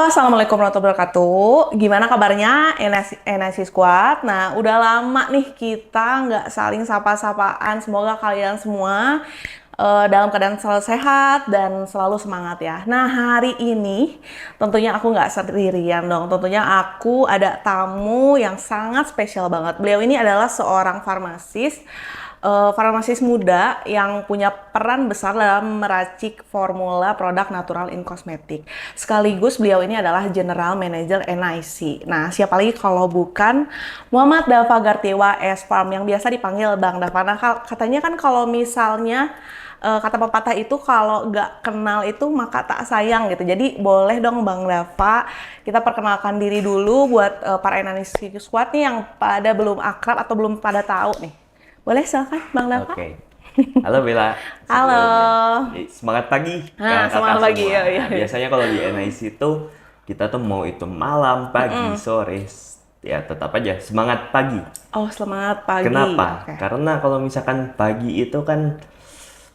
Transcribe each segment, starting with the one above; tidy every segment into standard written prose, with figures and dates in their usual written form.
Assalamualaikum warahmatullahi wabarakatuh. Gimana kabarnya NIC Squad? Nah, udah lama nih kita nggak saling sapa-sapaan. Semoga kalian semua dalam keadaan selalu sehat dan selalu semangat ya. Nah, hari ini tentunya aku nggak sendirian dong. Tentunya aku ada tamu yang sangat spesial banget. Beliau ini adalah seorang farmasis muda yang punya peran besar dalam meracik formula produk natural in cosmetic. Sekaligus beliau ini adalah General Manager NIC. Nah, siapa lagi kalau bukan Muhammad Dava Gartewa S-Farm yang biasa dipanggil Bang Dava. Nah, katanya kan kalau misalnya kata pepatah itu kalau nggak kenal itu maka tak sayang gitu. Jadi boleh dong Bang Dava kita perkenalkan diri dulu buat para NIC Squad nih yang pada belum akrab atau belum pada tahu nih. Boleh silakan Bang Dava. Oke. Halo Bella. Halo. Semangat pagi Nah, semangat pagi semua. ya. Iya. Biasanya kalau di NIC itu kita tuh mau itu malam, pagi, sore, ya tetap aja semangat pagi. Oh, selamat pagi. Kenapa? Oke. Karena kalau misalkan pagi itu kan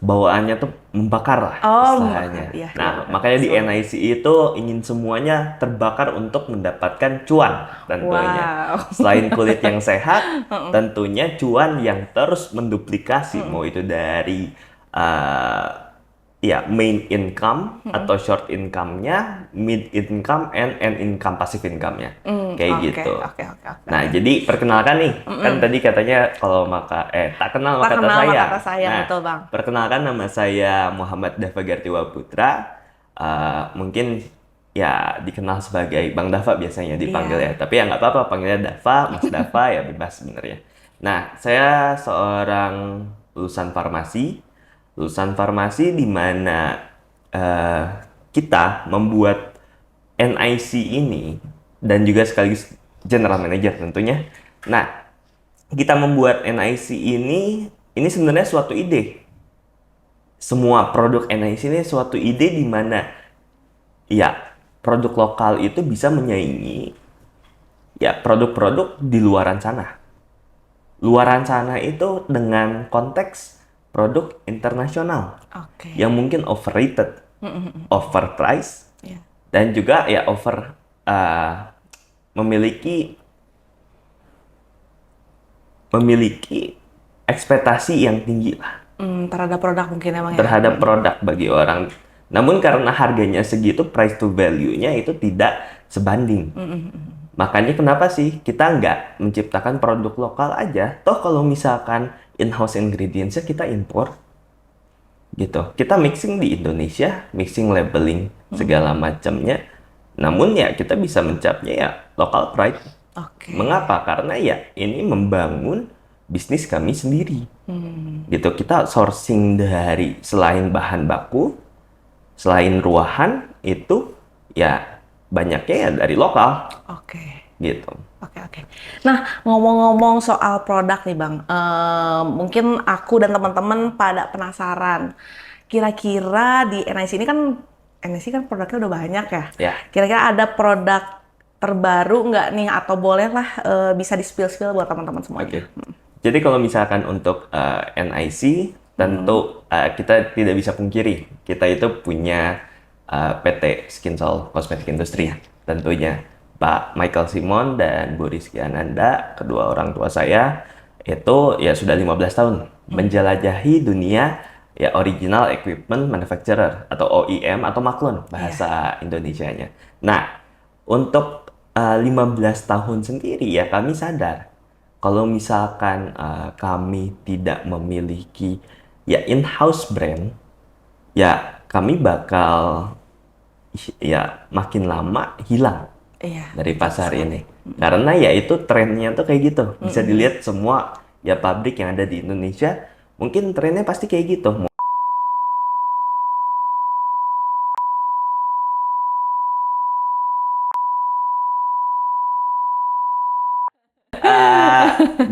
bawaannya tuh membakar lah Oh, istilahnya. iya, Nah, iya, makanya di betul. NIC itu ingin semuanya terbakar untuk mendapatkan cuan tentunya. Wow. Selain kulit yang sehat, tentunya cuan yang terus menduplikasi, mau itu dari uh, ya main income atau short income-nya, mid income and end income, passive income-nya. Kayak Oke, gitu. oke. Nah, jadi perkenalkan nih, kan tadi katanya kalau tak kenal maka Tak kata kenal maka sayang. kata sayang, Nah, betul Bang. perkenalkan nama saya Muhammad Dava Gartewa Putra. Mungkin ya dikenal sebagai Bang Dava biasanya dipanggil Iya. ya. Tapi ya nggak apa-apa, panggilnya Dava, Mas Dava ya bebas sebenarnya. Nah, saya seorang lulusan farmasi di mana eh, kita membuat NIC ini dan juga sekaligus general manager tentunya. Nah, kita membuat NIC ini sebenarnya suatu ide. Semua produk NIC ini suatu ide di mana ya produk lokal itu bisa menyaingi ya produk-produk di luaran sana. Luaran sana itu dengan konteks produk internasional Oke. yang mungkin overrated, overpriced, Iya. dan juga ya memiliki memiliki ekspektasi yang tinggi lah Terhadap produk mungkin emang ya. terhadap produk bagi orang. Namun karena harganya segitu, price to value-nya itu tidak sebanding. Makanya kenapa sih kita nggak menciptakan produk lokal aja? Toh kalau misalkan in-house ingredients-nya kita impor, gitu. Kita mixing di Indonesia, mixing labeling segala macamnya. Namun ya kita bisa mencapnya ya local pride. Oke. Mengapa? Karena ya ini membangun bisnis kami sendiri. Gitu. Kita sourcing dari selain bahan baku, selain ruahan itu ya banyaknya ya dari lokal Oke. gitu. Oke. Nah, ngomong-ngomong soal produk nih Bang, mungkin aku dan teman-teman pada penasaran. Kira-kira di NIC ini kan, NIC kan produknya udah banyak ya. Ya. Kira-kira ada produk terbaru nggak nih? Atau bolehlah bisa di-spill-spill buat teman-teman Oke. semuanya. Jadi kalau misalkan untuk NIC tentu kita tidak bisa pungkiri kita itu punya PT Skinsol Cosmetic Industry tentunya. Pak Michael Simon dan Bu Rizky Ananda, kedua orang tua saya, itu ya sudah 15 tahun menjelajahi dunia ya original equipment manufacturer atau OEM atau maklun bahasa Indonesianya. Nah, untuk 15 tahun sendiri ya kami sadar kalau misalkan kami tidak memiliki ya in-house brand, ya kami bakal ya makin lama hilang Iya. dari pasar ini. Karena ya itu trennya tuh kayak gitu. Bisa dilihat semua ya pabrik yang ada di Indonesia, mungkin trennya pasti kayak gitu.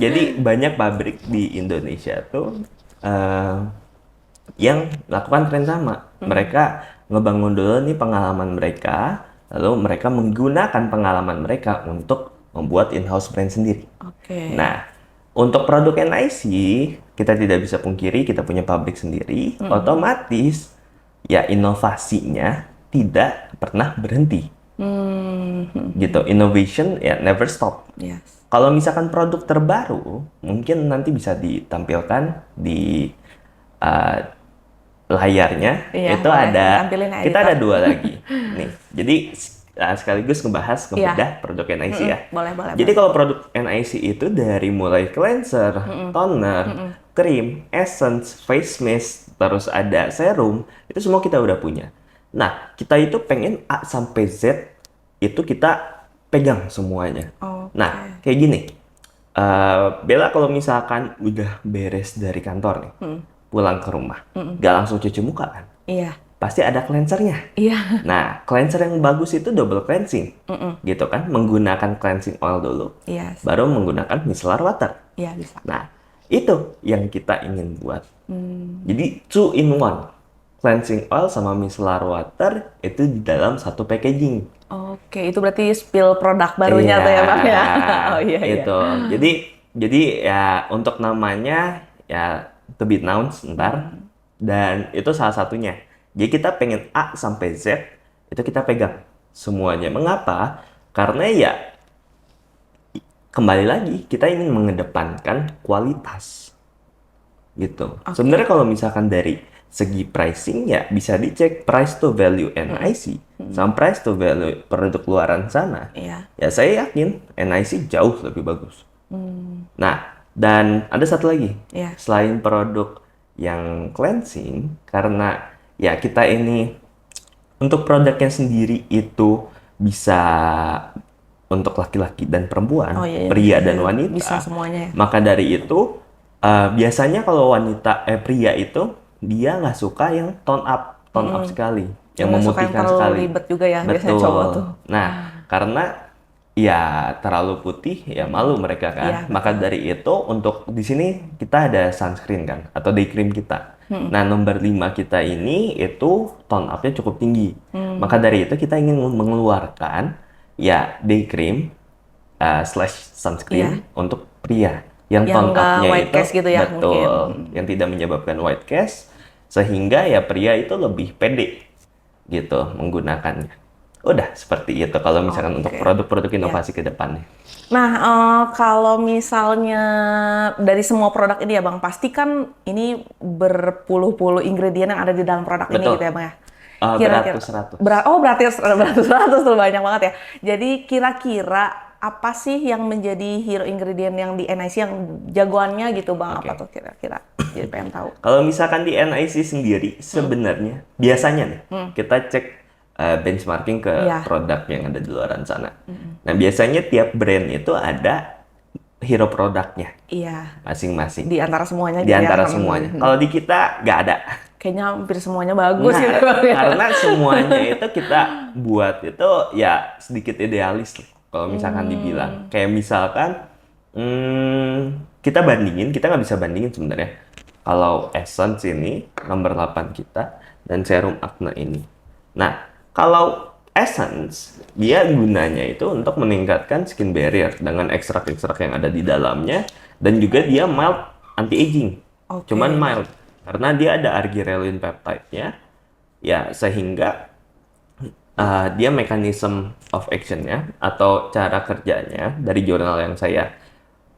Jadi banyak pabrik di Indonesia tuh yang melakukan tren sama. Mereka ngebangun dulu nih pengalaman mereka, lalu mereka menggunakan pengalaman mereka untuk membuat in-house brand sendiri. Oke. Nah, untuk produk NIC, kita tidak bisa pungkiri kita punya pabrik sendiri, otomatis ya inovasinya tidak pernah berhenti. Gitu. Innovation ya never stop. Yes. Kalau misalkan produk terbaru, mungkin nanti bisa ditampilkan di uh, layarnya. Iya, Itu boleh ada, ditampilin kita editor. ada dua lagi. Nih, jadi sekaligus ngebahas Iya. ngebedah produk NIC ya. Boleh, boleh, Jadi boleh. kalau produk NIC itu dari mulai cleanser, toner, krim, essence, face mist, terus ada serum, itu semua kita udah punya. Nah, kita itu pengen A sampai Z itu kita pegang semuanya. Oke. Nah, kayak gini. Bella kalau misalkan udah beres dari kantor nih, pulang ke rumah, gak langsung cuci muka kan? Iya. Pasti ada cleansernya. Iya. Nah, cleanser yang bagus itu double cleansing, gitu kan? Menggunakan cleansing oil dulu, Yes. baru menggunakan micellar water. Iya, bisa. Nah, itu yang kita ingin buat. Jadi, 2 in 1. Cleansing oil sama micellar water itu di dalam satu packaging. Oke, itu berarti spill produk barunya tuh ya, Bang ya. Oh iya, iya. Itu. Jadi ya untuk namanya ya to be announced ntar. Dan itu salah satunya. Jadi kita pengen A sampai Z itu kita pegang semuanya. Mengapa? Karena ya kembali lagi kita ingin mengedepankan kualitas. Gitu. Sebenarnya kalau misalkan dari segi pricing ya bisa dicek price to value NIC sama price to value produk luaran sana. Iya. Ya saya yakin NIC jauh lebih bagus. Nah, dan ada satu lagi. Iya. Selain produk yang cleansing, karena ya kita ini untuk produknya sendiri itu bisa untuk laki-laki dan perempuan, Oh iya, iya. pria dan wanita. Bisa semuanya ya. Maka dari itu biasanya kalau pria itu dia nggak suka yang tone up sekali, yang Nggak suka yang memutihkan terlalu sekali. ribet juga ya, biasanya Betul. cowok tuh. Nah, karena ya terlalu putih ya malu mereka kan. Iya, Maka dari itu untuk di sini kita ada sunscreen kan atau day cream kita. Nah, nomor 5 kita ini itu tone up-nya cukup tinggi. Maka dari itu kita ingin mengeluarkan ya day cream slash sunscreen untuk pria. Yang Yang tone nggak up-nya white itu cast gitu ya, betul, mungkin. yang tidak menyebabkan white cast sehingga ya pria itu lebih pede gitu menggunakannya. Udah seperti itu kalau misalkan untuk Oke. produk-produk inovasi ke depannya. Nah, kalau misalnya dari semua produk ini ya Bang, pasti kan ini berpuluh-puluh ingredient yang ada di dalam produk ini Betul. gitu ya Bang ya? Beratus-ratus. Beratus-ratus tuh banyak banget ya. Jadi kira-kira apa sih yang menjadi hero ingredient yang di NIC yang jagoannya gitu Bang? Oke. Apa tuh kira-kira? Jadi pengen tahu. Kalau misalkan di NIC sendiri sebenarnya biasanya nih kita cek benchmarking ke Iya. produk yang ada di luaran sana. Nah, biasanya tiap brand itu ada hero produknya Iya. masing-masing. Di antara semuanya Di gitu ya. antara semuanya. Kalau di kita nggak ada. Kayaknya hampir semuanya bagus Nah, gitu Bang ya. karena semuanya itu kita buat itu ya sedikit idealis lah, kalau misalkan dibilang. Kayak misalkan kita bandingin, kita nggak bisa bandingin sebenarnya. Kalau Essence ini nomor 8 kita dan Serum Acne ini. Nah, kalau Essence dia gunanya itu untuk meningkatkan skin barrier dengan ekstrak-ekstrak yang ada di dalamnya dan juga dia mild anti-aging. Oke. Cuman mild. Karena dia ada argyroline peptide-nya, ya sehingga dia mekanisme of action-nya atau cara kerjanya dari jurnal yang saya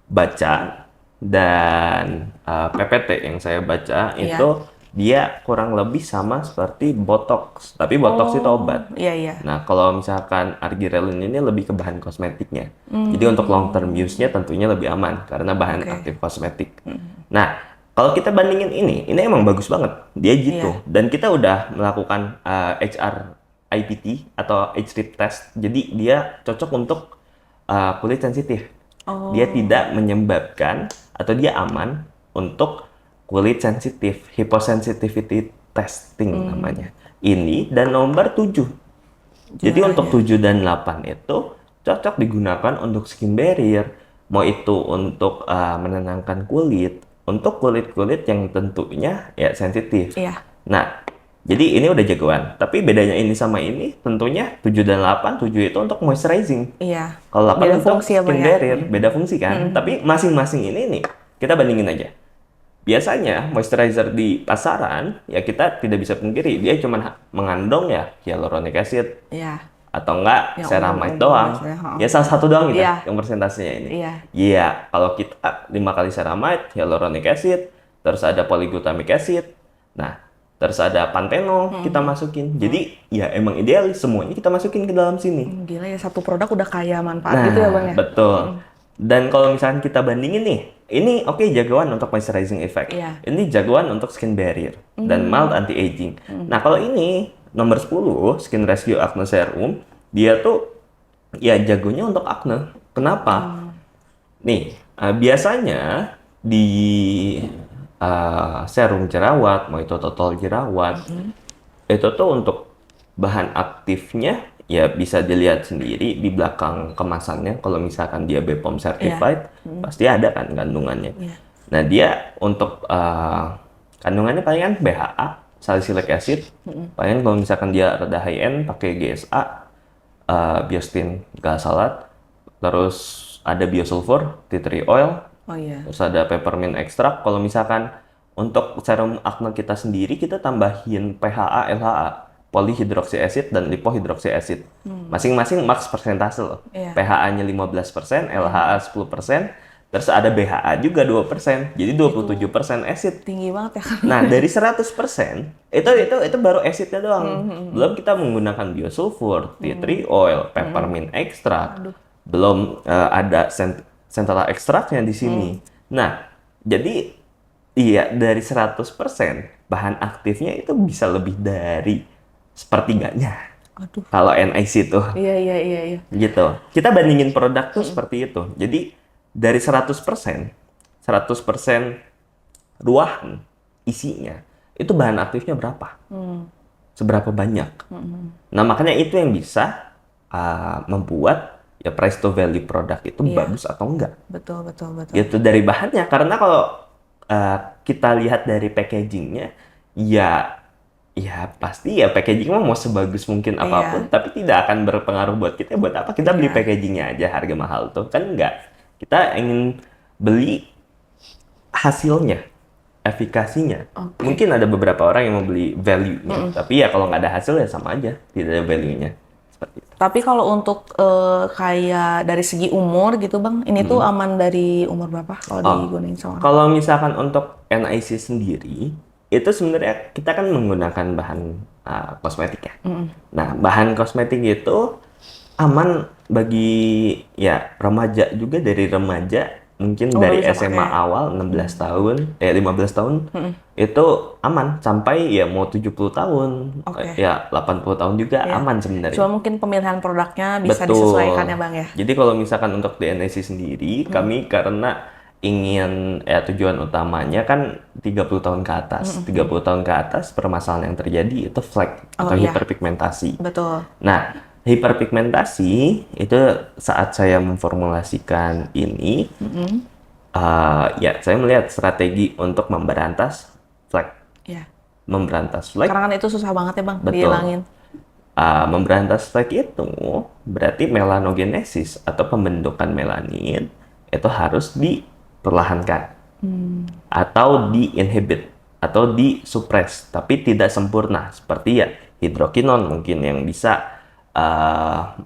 baca dan PPT yang saya baca Iya. itu dia kurang lebih sama seperti Botox, tapi Botox itu obat. Iya, iya. Nah, kalau misalkan argyroline ini lebih ke bahan kosmetiknya. Jadi untuk long term use-nya tentunya lebih aman karena bahan aktif kosmetik. Nah, kalau kita bandingin ini emang bagus banget. Dia gitu. Dan kita udah melakukan HR IPT atau age rip test. Jadi dia cocok untuk kulit sensitif. Dia tidak menyebabkan atau dia aman untuk kulit sensitif. Hyposensitivity testing namanya. Ini dan nomor 7. Jadi untuk 7 dan 8 itu cocok digunakan untuk skin barrier. Mau itu untuk menenangkan kulit. Untuk kulit-kulit yang tentunya ya sensitif. Iya. Nah, jadi ini udah jagoan. Tapi bedanya ini sama ini tentunya 7 dan 8. 7 itu untuk moisturizing. Iya. Kalau 8 Beda untuk fungsi ya, Bang, skin ya? barrier. Beda fungsi kan. Tapi masing-masing ini nih, kita bandingin aja. Biasanya moisturizer di pasaran, ya kita tidak bisa pungkiri. Dia cuma mengandung ya hyaluronic acid. Iya. atau enggak Yang ceramide umum-umum doang. biasanya, ha. Ya salah satu doang gitu Iya. yang persentasenya ini. Iya. Iya, kalau kita 5 kali ceramide, hyaluronic acid, terus ada polyglutamic acid. Nah, terus ada panteno kita masukin. Jadi ya emang idealis semuanya kita masukin ke dalam sini. Gila ya, satu produk udah kaya manfaat Nah, gitu ya Bang ya? betul. Dan kalau misalkan kita bandingin nih, ini oke jagoan untuk moisturizing effect. Iya. Ini jagoan untuk skin barrier dan mild anti-aging. Nah, kalau ini nomor 10, Skin Rescue Acne Serum, dia tuh ya jagonya untuk acne. Kenapa? Nih, biasanya di serum jerawat, mau itu total jerawat, itu tuh untuk bahan aktifnya ya bisa dilihat sendiri di belakang kemasannya. Kalau misalkan dia BPOM certified, pasti ada kan kandungannya. Iya. Nah, dia untuk kandungannya palingan BHA, salicylic acid. Palingan kalau misalkan dia rada high end pakai GSA, Biostin glycolate, terus ada biosulfur, tea tree oil, Oh iya. terus ada peppermint extract. Kalau misalkan untuk serum acne kita sendiri, kita tambahin PHA, LHA, polyhydroxy acid dan lipohydroxy acid. Masing-masing max persentase loh. Iya. PHA-nya 15%, LHA 10%, terus ada BHA juga 2%. Jadi 27% acid. Tinggi banget ya. Nah, dari 100%, itu baru acidnya doang. Belum kita menggunakan biosulfur, tea tree oil, peppermint extract. Belum ada centella extractnya di sini. Nah, jadi iya dari 100%, bahan aktifnya itu bisa lebih dari sepertiganya. Aduh. Kalau NIC tuh. Iya. Gitu. Kita bandingin produk tuh seperti itu. Jadi dari 100%, 100% ruahan isinya, itu bahan aktifnya berapa? Seberapa banyak? Nah, makanya itu yang bisa membuat ya price to value produk itu bagus atau enggak. Betul. Gitu dari bahannya. Karena kalau kita lihat dari packagingnya, ya pasti ya packaging mah mau sebagus mungkin apapun, tapi tidak akan berpengaruh buat kita. Buat apa kita beli packagingnya aja harga mahal tuh? Kan enggak. Kita ingin beli hasilnya, efikasinya. Mungkin ada beberapa orang yang mau beli value-nya, tapi ya kalau nggak ada hasil ya sama aja, tidak ada value-nya. Seperti itu. Tapi kalau untuk kayak dari segi umur gitu Bang, ini tuh aman dari umur berapa kalau digunain sama orang? Kalau misalkan untuk NIC sendiri, itu sebenarnya kita kan menggunakan bahan kosmetik ya. Nah, bahan kosmetik itu aman bagi ya remaja juga, dari remaja mungkin dari bisa SMA pakai. awal 16 tahun, 15 tahun, itu aman sampai ya mau 70 tahun, ya 80 tahun juga aman sebenarnya. Cuma mungkin pemilihan produknya bisa Betul. disesuaikan ya Bang ya. Jadi kalau misalkan untuk DNAC sendiri, kami karena ingin ya tujuan utamanya kan 30 tahun ke atas. 30 tahun ke atas permasalahan yang terjadi itu flek atau hiperpigmentasi. Betul. Nah, hiperpigmentasi itu saat saya memformulasikan ini, ya saya melihat strategi untuk memberantas flek. Iya. Memberantas flek. Karena kan itu susah banget ya Bang, Betul. dihilangin. Memberantas flek itu berarti melanogenesis atau pembentukan melanin itu harus diperlahankan atau di-inhibit atau di-suppress, tapi tidak sempurna seperti ya hidrokinon mungkin yang bisa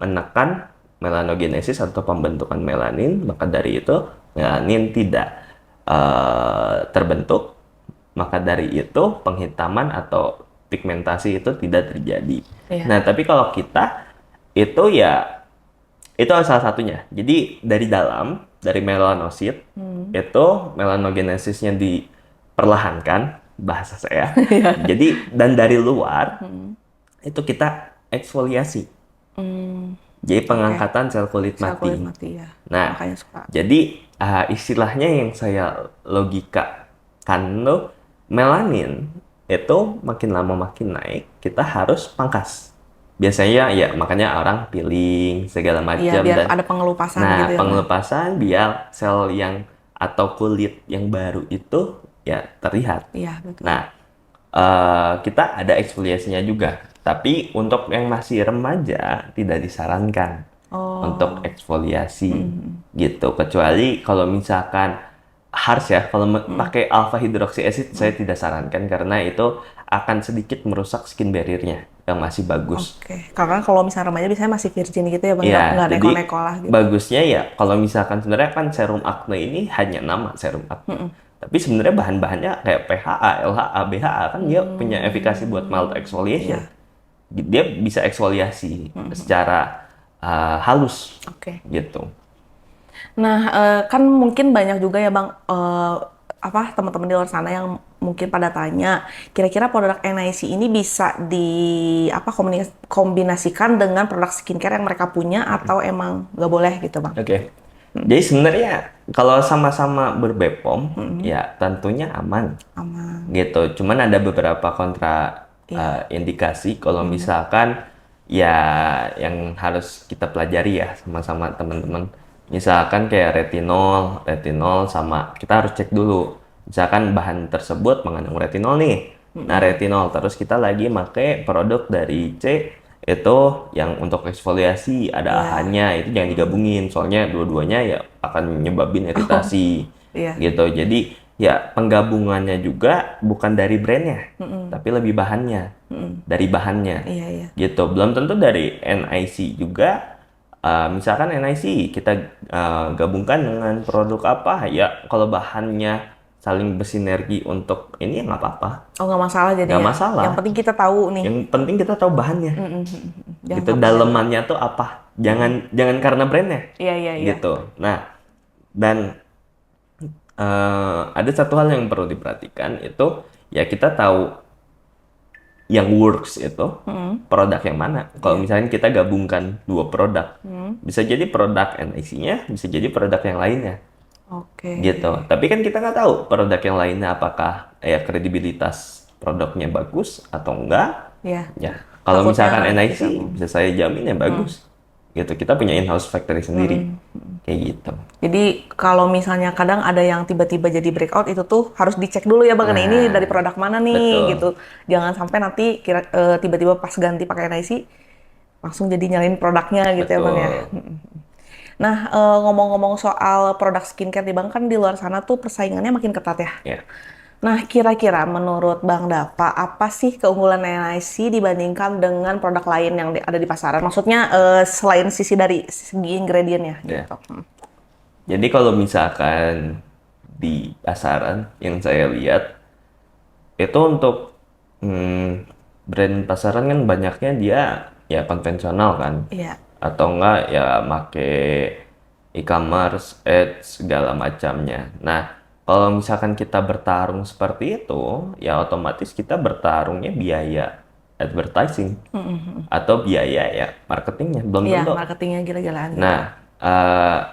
menekan melanogenesis atau pembentukan melanin, maka dari itu melanin tidak terbentuk, maka dari itu penghitaman atau pigmentasi itu tidak terjadi. Nah, tapi kalau kita itu ya itu salah satunya. Jadi dari dalam, dari melanosit itu melanogenesisnya diperlahankan bahasa saya. Jadi dan dari luar itu kita eksfoliasi. Jadi pengangkatan sel kulit mati. Kulit mati ya. Nah, Makanya suka. jadi istilahnya yang saya logikakan tuh melanin itu makin lama makin naik, kita harus pangkas. Biasanya ya makanya orang peeling segala macam. Iya, biar dan ada pengelupasan nah, gitu ya. pengelupasan biar sel yang atau kulit yang baru itu ya terlihat. Iya, betul. Nah, kita ada eksfoliasinya juga. Tapi untuk yang masih remaja tidak disarankan untuk eksfoliasi gitu. Kecuali kalau misalkan harus ya, kalau pakai alpha hydroxy acid saya tidak sarankan karena itu akan sedikit merusak skin barrier-nya. yang masih bagus. Oke. Karena kalau misalnya remaja biasanya masih virgin gitu ya Bang, Ya, nggak jadi neko-neko lah gitu. bagusnya ya kalau misalkan sebenarnya kan serum acne ini hanya nama serum acne. Tapi sebenarnya bahan-bahannya kayak PHA, LHA, BHA kan dia punya efikasi buat mild exfoliation. Iya. Dia bisa eksfoliasi secara halus Oke. gitu. Nah, kan mungkin banyak juga ya Bang, teman-teman di luar sana yang mungkin pada tanya, kira-kira produk NIC ini bisa kombinasikan dengan produk skincare yang mereka punya atau emang nggak boleh gitu Bang? Oke. Jadi sebenarnya kalau sama-sama berbepom ya tentunya aman Aman. gitu. Cuman ada beberapa kontra Iya. indikasi kalau misalkan ya yang harus kita pelajari ya sama-sama teman-teman. Misalkan kayak retinol sama kita harus cek dulu. Misalkan bahan tersebut mengandung retinol nih. Nah, retinol terus kita lagi pakai produk dari C itu yang untuk eksfoliasi ada Iya. AHA-nya, itu jangan digabungin soalnya dua-duanya ya akan menyebabin iritasi Iya. gitu. Jadi ya penggabungannya juga bukan dari brandnya tapi lebih bahannya dari bahannya Iya, iya. gitu. Belum tentu dari NIC juga. Misalkan NIC kita gabungkan dengan produk apa ya, kalau bahannya saling bersinergi untuk ini ya nggak apa-apa, Oh, nggak masalah jadi nggak ya. masalah. Yang penting kita tahu nih. Yang penting kita tahu bahannya Jangan gitu, sampai- dalemannya tuh apa, jangan karena brandnya Iya, iya, iya. gitu. Nah, dan ada satu hal yang perlu diperhatikan itu ya, kita tahu yang works itu produk yang mana. Kalau misalnya kita gabungkan dua produk, bisa jadi produk NIC-nya, bisa jadi produk yang lainnya Oke. gitu. Tapi kan kita nggak tahu produk yang lainnya apakah ya kredibilitas produknya bagus atau enggak. Iya. Ya, kalau Takutnya misalkan NIC kita- bisa saya jamin ya bagus. Gitu. Kita punya in-house factory sendiri. Kayak gitu. Jadi kalau misalnya kadang ada yang tiba-tiba jadi breakout, itu tuh harus dicek dulu ya Bang, nah, ini dari produk mana nih betul. gitu. Jangan sampai nanti tiba-tiba pas ganti pakai NIC langsung jadi nyalain produknya gitu ya Bang ya. Nah, ngomong-ngomong soal produk skincare di Bang, kan di luar sana tuh persaingannya makin ketat ya. Ya. Nah, kira-kira menurut Bang Dapa, apa sih keunggulan NIC dibandingkan dengan produk lain yang ada di pasaran? Maksudnya selain dari segi ingredientnya Ya. gitu. Jadi kalau misalkan di pasaran yang saya lihat itu untuk brand pasaran kan banyaknya dia ya konvensional kan, Iya. atau enggak ya make e-commerce, ads segala macamnya. Nah, kalau misalkan kita bertarung seperti itu, ya otomatis kita bertarungnya biaya advertising atau biaya ya marketingnya, belum Iya, tentu. marketingnya gila-gilaan. Nah,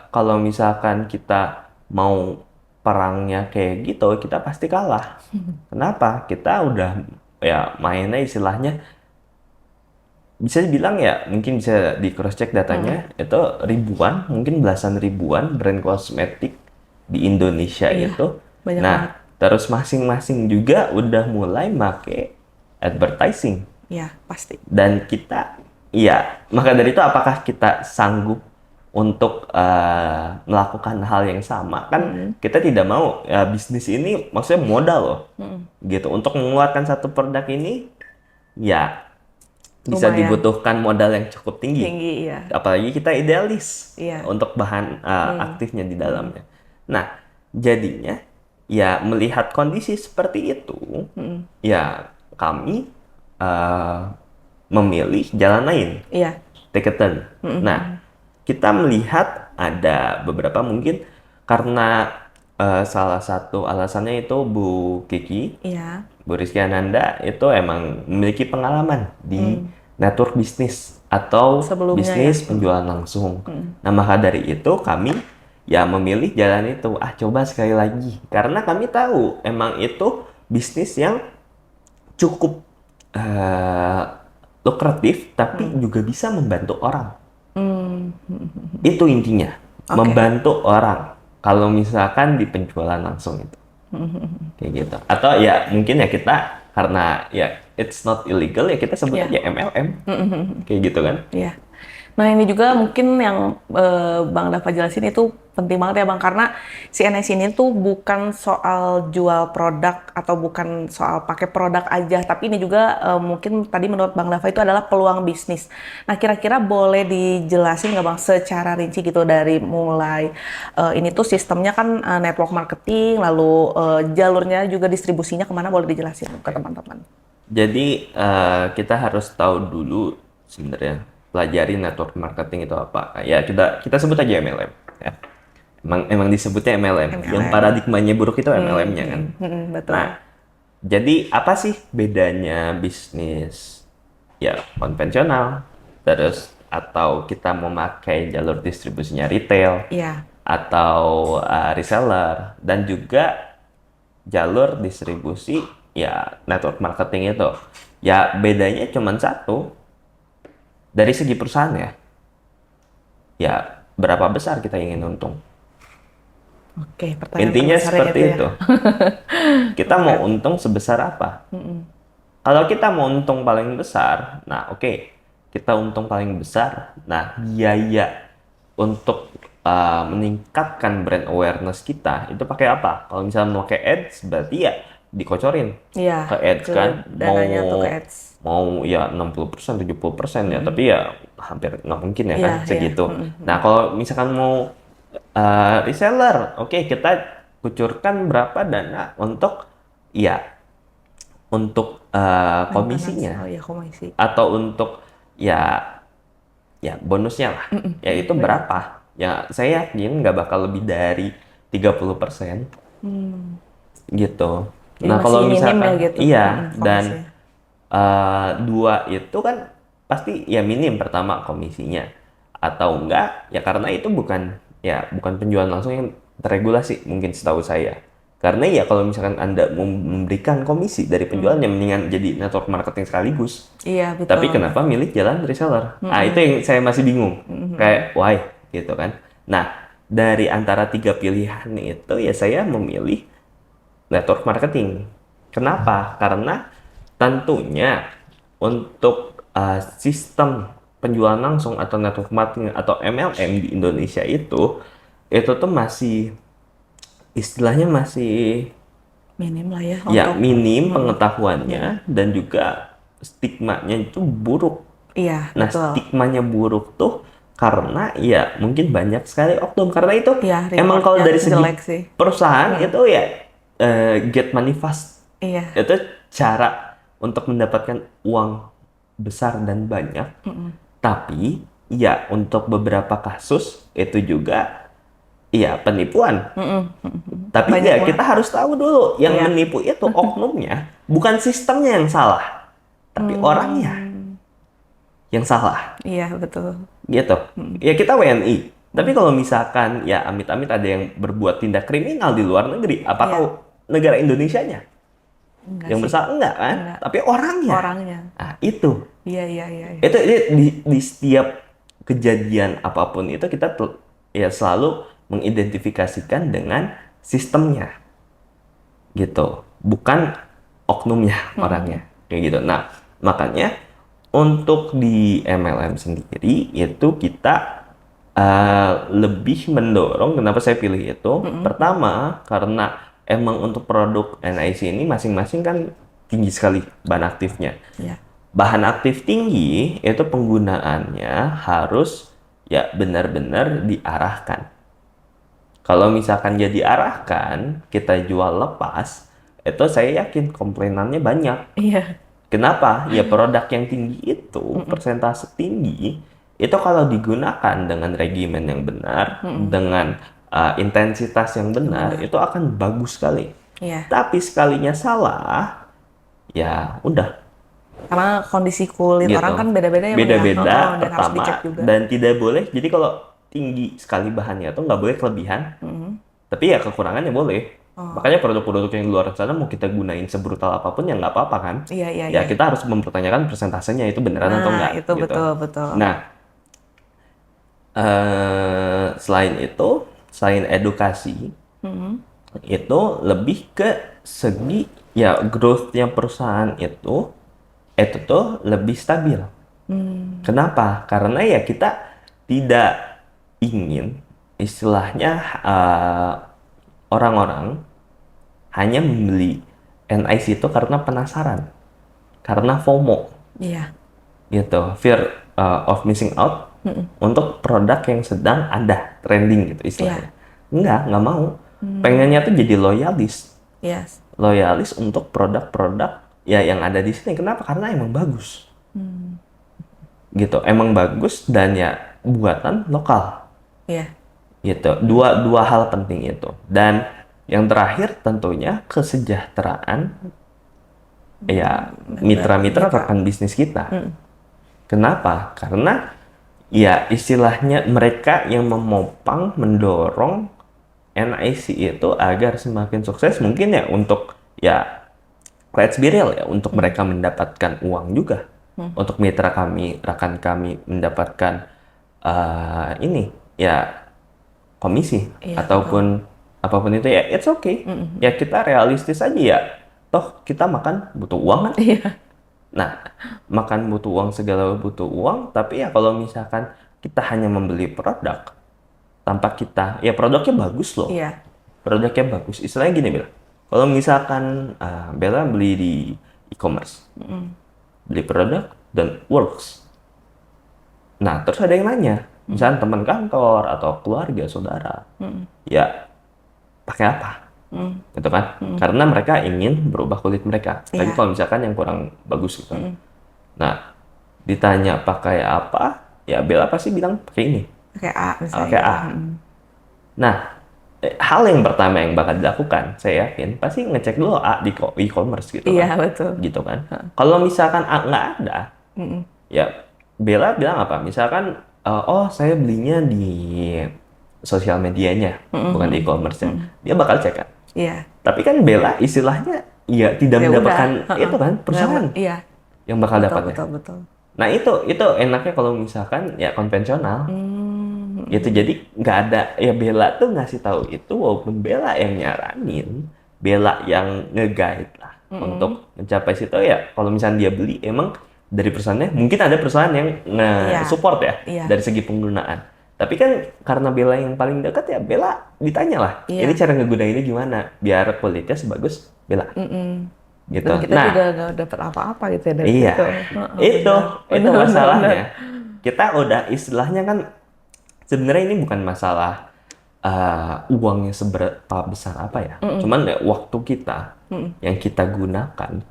kalau misalkan kita mau perangnya kayak gitu, kita pasti kalah. Kenapa? Kita udah ya mainnya istilahnya bisa dibilang ya, mungkin bisa di cross check datanya, itu ribuan, mungkin belasan ribuan brand kosmetik di Indonesia Iya, itu. banyak Nah, banget. terus masing-masing juga udah mulai make advertising. Iya, pasti. Dan kita, ya, maka dari itu apakah kita sanggup untuk melakukan hal yang sama? Kan kita tidak mau, ya, bisnis ini maksudnya modal loh. Gitu. Untuk mengeluarkan satu produk ini, ya bisa Lumayan. dibutuhkan modal yang cukup tinggi. Tinggi, iya. Apalagi kita idealis Iya. untuk bahan aktifnya di dalamnya. Nah, jadinya ya melihat kondisi seperti itu, ya kami memilih jalan lain, Iya. take a turn. Nah, kita melihat ada beberapa mungkin karena salah satu alasannya itu Bu Kiki, Iya. Bu Rizky Ananda itu emang memiliki pengalaman di network bisnis atau Sebelumnya bisnis penjualan langsung. Nah, maka dari itu kami ya memilih jalan itu. Coba sekali lagi. Karena kami tahu emang itu bisnis yang cukup lukratif, tapi juga bisa membantu orang. Itu intinya. Oke. Membantu orang. Kalau misalkan di penjualan langsung itu. Kayak gitu. Atau ya mungkin ya kita karena ya it's not illegal ya kita sebut Iya. aja MLM. Kayak gitu kan. Iya. Nah ini juga mungkin yang Bang Dava jelasin itu penting banget ya Bang, karena si NIC ini tuh bukan soal jual produk atau bukan soal pakai produk aja, tapi ini juga mungkin tadi menurut Bang Dava itu adalah peluang bisnis. Nah kira-kira boleh dijelasin nggak Bang secara rinci gitu dari mulai ini tuh sistemnya kan network marketing, lalu jalurnya juga distribusinya kemana, boleh dijelasin ke teman-teman. Jadi kita harus tahu dulu sebenarnya pelajari network marketing itu apa. Ya kita sebut aja MLM. Ya. Emang disebutnya MLM. Yang MLM. paradigmanya buruk itu MLM-nya kan. Betul. Nah, jadi apa sih bedanya bisnis ya konvensional terus atau kita memakai jalur distribusinya retail Iya. atau reseller dan juga jalur distribusi ya network marketing itu ya bedanya cuma satu dari segi perusahaan ya berapa besar kita ingin untung Oke, pertanyaan intinya terbesarnya seperti itu ya. itu kita mau untung sebesar apa kalau kita mau untung paling besar nah oke, kita untung paling besar nah biaya untuk meningkatkan brand awareness kita itu pakai apa? Kalau misalnya mau pakai ads berarti ya dikocorin Iya, ke ads ke kan dananya tuh ke ads. mau ya 60% 70% ya tapi ya hampir nggak mungkin ya kan Iya, iya. segitu. Nah kalau misalkan mau reseller, oke kita kucurkan berapa dana untuk ya untuk Maintenance. komisinya Oh iya, komisi. atau untuk ya bonusnya lah ya itu berapa ya saya yakin nggak bakal lebih dari 30% gitu. Jadi Nah masih kalau minim ya misalkan gitu. iya dan Komisinya. dua itu kan pasti ya minim pertama komisinya atau enggak ya karena itu bukan penjualan langsung yang terregulasi mungkin setahu saya karena ya kalau misalkan Anda mau memberikan komisi dari penjualannya mendingan jadi network marketing sekaligus. Iya, Tapi betul. kenapa milih jalan reseller? Ah, itu yang saya masih bingung. Kayak, why? Gitu kan. Nah, dari antara tiga pilihan itu, ya saya memilih network marketing. Kenapa? Karena tentunya untuk sistem penjualan langsung atau network marketing atau MLM di Indonesia itu tuh masih, istilahnya masih Minim lah ya ya untuk minim pengetahuannya dan juga stigmanya itu buruk. iya, Nah, betul. stigmanya buruk tuh karena ya mungkin banyak sekali oknum. Karena itu Iya, emang kalau reportnya dari segi jelek sih. perusahaan itu ya get money fast. Iya, Itu cara untuk mendapatkan uang besar dan banyak. Tapi ya untuk beberapa kasus itu juga iya penipuan. Tapi banyak ya banget. kita harus tahu dulu yang Iya. menipu itu oknumnya bukan sistemnya yang salah, tapi orangnya yang salah. Iya, betul. Gitu. Ya kita WNI. Tapi kalau misalkan ya amit-amit ada yang berbuat tindak kriminal di luar negeri, apakah negara Indonesianya Enggak yang sih. bersalah? Enggak kan? Enggak. Tapi orangnya. Orangnya. Nah, itu. Iya, iya, iya. Iya. Itu di setiap kejadian apapun itu kita ya selalu mengidentifikasikan dengan sistemnya. Gitu, bukan oknumnya orangnya kayak gitu. Nah makanya untuk di MLM sendiri itu kita lebih mendorong kenapa saya pilih itu pertama karena emang untuk produk NIC ini masing-masing kan tinggi sekali bahan aktifnya. Iya. Bahan aktif tinggi itu penggunaannya harus ya benar-benar diarahkan. Kalau misalkan dia diarahkan, kita jual lepas, itu saya yakin komplainannya banyak. Iya. Kenapa? Ya produk yang tinggi itu, persentase tinggi, itu kalau digunakan dengan regimen yang benar, dengan intensitas yang benar, itu akan bagus sekali. Iya. Tapi sekalinya salah, ya udah Karena kondisi kulit gitu. orang kan beda-beda ya, Bang, ya. Beda-beda Dan harus pertama dicek juga. dan tidak boleh. Jadi kalau tinggi sekali bahannya tuh nggak boleh kelebihan. Tapi ya kekurangannya boleh. Makanya produk-produk yang di luar sana mau kita gunain sebrutal apapun ya nggak apa-apa kan. Iya, iya, Ya iya. kita harus mempertanyakan persentasenya itu beneran atau Nah, enggak. itu gitu. betul, betul. Nah, selain edukasi, itu lebih ke segi ya growth-nya perusahaan itu tuh lebih stabil. Kenapa? Karena ya kita tidak ingin istilahnya orang-orang hanya membeli NIC itu karena penasaran, karena FOMO Iya. gitu, fear of missing out untuk produk yang sedang ada trending gitu istilahnya. Nggak mau. Pengennya tuh jadi loyalis. Yes. Loyalis untuk produk-produk ya yang ada di sini. Kenapa? Karena emang bagus. Gitu. Emang bagus dan ya buatan lokal. Iya. Gitu. Dua hal penting itu. Dan yang terakhir tentunya kesejahteraan ya mitra-mitra rekan bisnis kita. Kenapa? Karena ya istilahnya mereka yang memopang, mendorong NIC itu agar semakin sukses mungkin ya untuk ya let's be real ya untuk mereka mendapatkan uang juga. Untuk mitra kami, rekan kami mendapatkan ini ya komisi ataupun apapun itu ya it's okay. Ya kita realistis aja ya. Toh kita makan butuh uang kan? Nah, makan butuh uang, segala butuh uang, tapi ya kalau misalkan kita hanya membeli produk tanpa kita, ya produknya bagus loh. Iya. Produknya bagus. Istilahnya gini, Bella. Kalau misalkan Bella beli di e-commerce, beli produk dan works. Nah, terus ada yang nanya, misalnya teman kantor atau keluarga, saudara, ya pakai apa? Gitu kan? Karena mereka ingin berubah kulit mereka. Tapi kalau misalkan yang kurang bagus gitu. Nah, ditanya pakai apa? Ya Bella pasti bilang pakai ini. Pakai A misalnya. Pakai A. Nah, hal yang pertama yang bakal dilakukan, saya yakin pasti ngecek dulu A di e-commerce gitu kan. Iya, betul. Gitu kan. Kalau misalkan A nggak ada, ya Bella bilang apa? Misalkan, oh saya belinya di sosial medianya, bukan di e-commerce-nya. Dia bakal cek kan. Iya. Tapi kan Bella istilahnya ya tidak Ya mendapatkan udah. itu kan perusahaan Iya. yang bakal dapatnya. Betul. Nah itu enaknya kalau misalkan ya konvensional. Gitu jadi nggak ada ya Bella tuh ngasih tahu itu walaupun Bella yang nyaranin, Bella yang nge-guide lah untuk mencapai situ ya. Kalau misalnya dia beli emang dari perusahaannya mungkin ada perusahaan yang nge-support ya dari segi penggunaan. Tapi kan karena Bella yang paling dekat ya Bella ditanya lah, ini cara ngegunainnya gimana biar kualitasnya sebagus Bella. Gitu. Dan kita juga nggak dapat apa-apa gitu ya dari itu masalahnya. Kita udah istilahnya kan sebenarnya ini bukan masalah uangnya seberapa besar apa ya, cuman ya waktu kita yang kita gunakan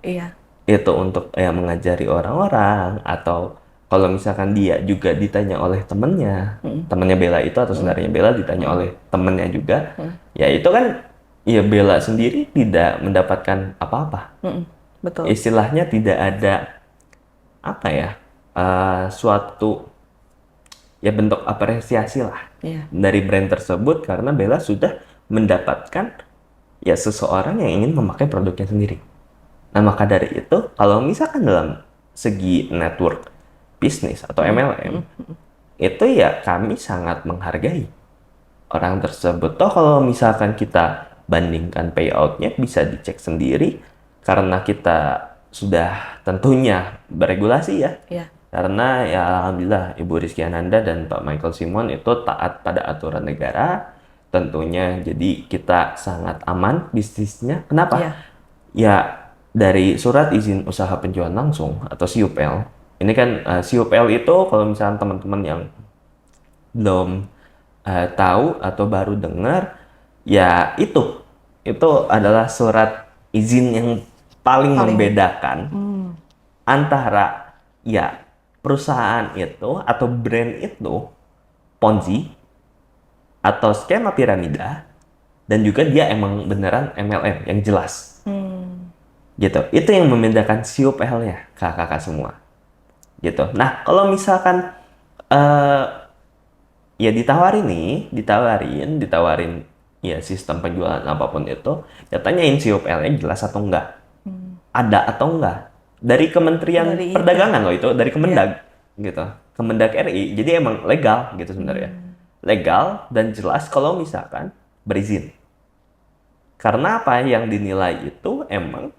itu untuk mengajari orang-orang atau kalau misalkan dia juga ditanya oleh temannya Bella itu atau saudaranya Bella ditanya oleh temannya juga, ya itu kan ya Bella sendiri tidak mendapatkan apa-apa. Betul. Istilahnya tidak ada apa ya suatu ya bentuk apresiasi lah dari brand tersebut karena Bella sudah mendapatkan ya seseorang yang ingin memakai produknya sendiri. Nah maka dari itu kalau misalkan dalam segi network bisnis atau MLM itu ya kami sangat menghargai orang tersebut. Toh kalau misalkan kita bandingkan payoutnya bisa dicek sendiri karena kita sudah tentunya beregulasi ya. Karena ya alhamdulillah Ibu Rizky Ananda dan Pak Michael Simon itu taat pada aturan negara tentunya. Jadi kita sangat aman bisnisnya. Kenapa? Ya dari surat izin usaha penjualan langsung atau SIUPL. Ini kan SIUPL itu kalau misalnya teman-teman yang belum tahu atau baru dengar, ya itu adalah surat izin yang paling membedakan antara ya perusahaan itu atau brand itu Ponzi atau skema piramida dan juga dia emang beneran MLM yang jelas. Gitu. Itu yang membedakan SIUPL-nya kakak-kakak semua. Gitu. Nah, kalau misalkan ya ditawarin ya sistem penjualan apapun itu, ya tanyain SIUPL-nya jelas atau enggak. Ada atau enggak. Dari Kementerian Perdagangan loh itu, dari Kemendag gitu. Kemendag RI. Jadi emang legal gitu sebenarnya. Legal dan jelas kalau misalkan berizin. Karena apa yang dinilai itu emang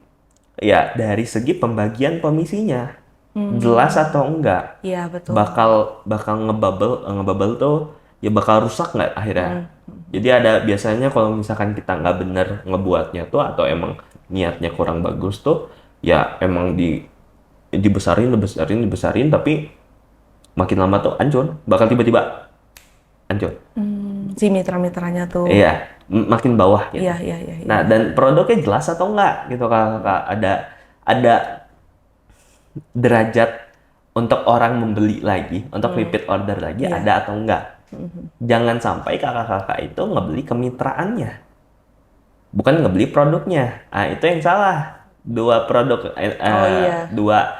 ya dari segi pembagian komisinya. jelas atau enggak, Iya, betul. bakal ngebubble tuh ya bakal rusak nggak akhirnya. Jadi ada biasanya kalau misalkan kita nggak bener ngebuatnya tuh atau emang niatnya kurang bagus tuh, ya emang dibesarin tapi makin lama tuh hancur, bakal tiba-tiba hancur. Si mitra-mitranya tuh. Iya, makin bawah gitu. Iya, iya, iya. Nah, dan produknya jelas atau enggak gitu kakak, ada derajat untuk orang membeli lagi, untuk repeat order lagi, Iya. ada atau enggak. Jangan sampai kakak-kakak itu ngebeli kemitraannya, bukan ngebeli produknya. Nah, itu yang salah. Dua produk, Iya. dua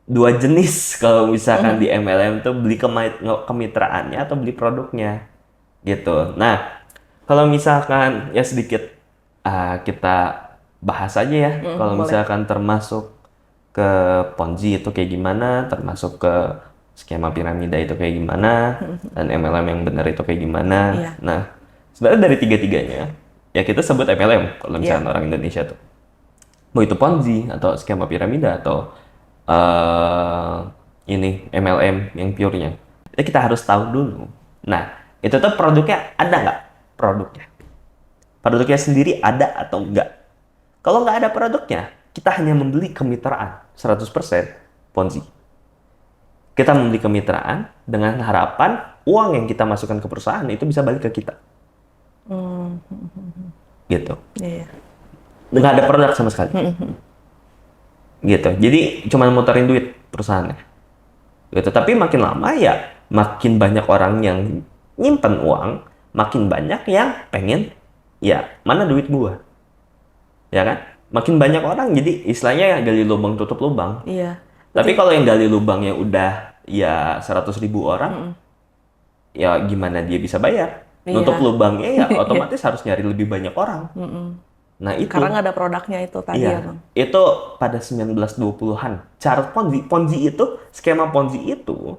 dua jenis kalau misalkan di MLM tuh beli kemitraannya atau beli produknya gitu. Nah, kalau misalkan ya sedikit kita bahas aja ya, kalau Boleh. misalkan termasuk ke Ponzi itu kayak gimana, termasuk ke skema piramida itu kayak gimana, dan MLM yang benar itu kayak gimana. Iya. Nah, sebenarnya dari tiga-tiganya ya kita sebut MLM kalau misalkan orang Indonesia tuh. Mau itu Ponzi atau skema piramida atau ini MLM yang pure-nya. Jadi kita harus tahu dulu. Nah, itu tuh produknya ada nggak? Produknya sendiri ada atau enggak? Kalau nggak ada produknya, kita hanya membeli kemitraan 100% Ponzi. Kita membeli kemitraan dengan harapan uang yang kita masukkan ke perusahaan itu bisa balik ke kita. Gitu. Iya. Nggak ada produk sama sekali. Gitu. Jadi cuma muterin duit perusahaannya. Gitu. Tapi makin lama ya makin banyak orang yang nyimpen uang, makin banyak yang pengen ya mana duit gua. Ya kan? Makin banyak orang jadi istilahnya gali lubang tutup lubang. Iya. Tapi kalau yang gali lubangnya udah ya 100.000 orang, ya gimana dia bisa bayar? Iya. Nutup lubangnya ya otomatis harus nyari lebih banyak orang. Nah itu. Karena nggak ada produknya itu tadi Iya, ya, Bang. itu pada 1920-an. Cara Ponzi itu, skema Ponzi itu,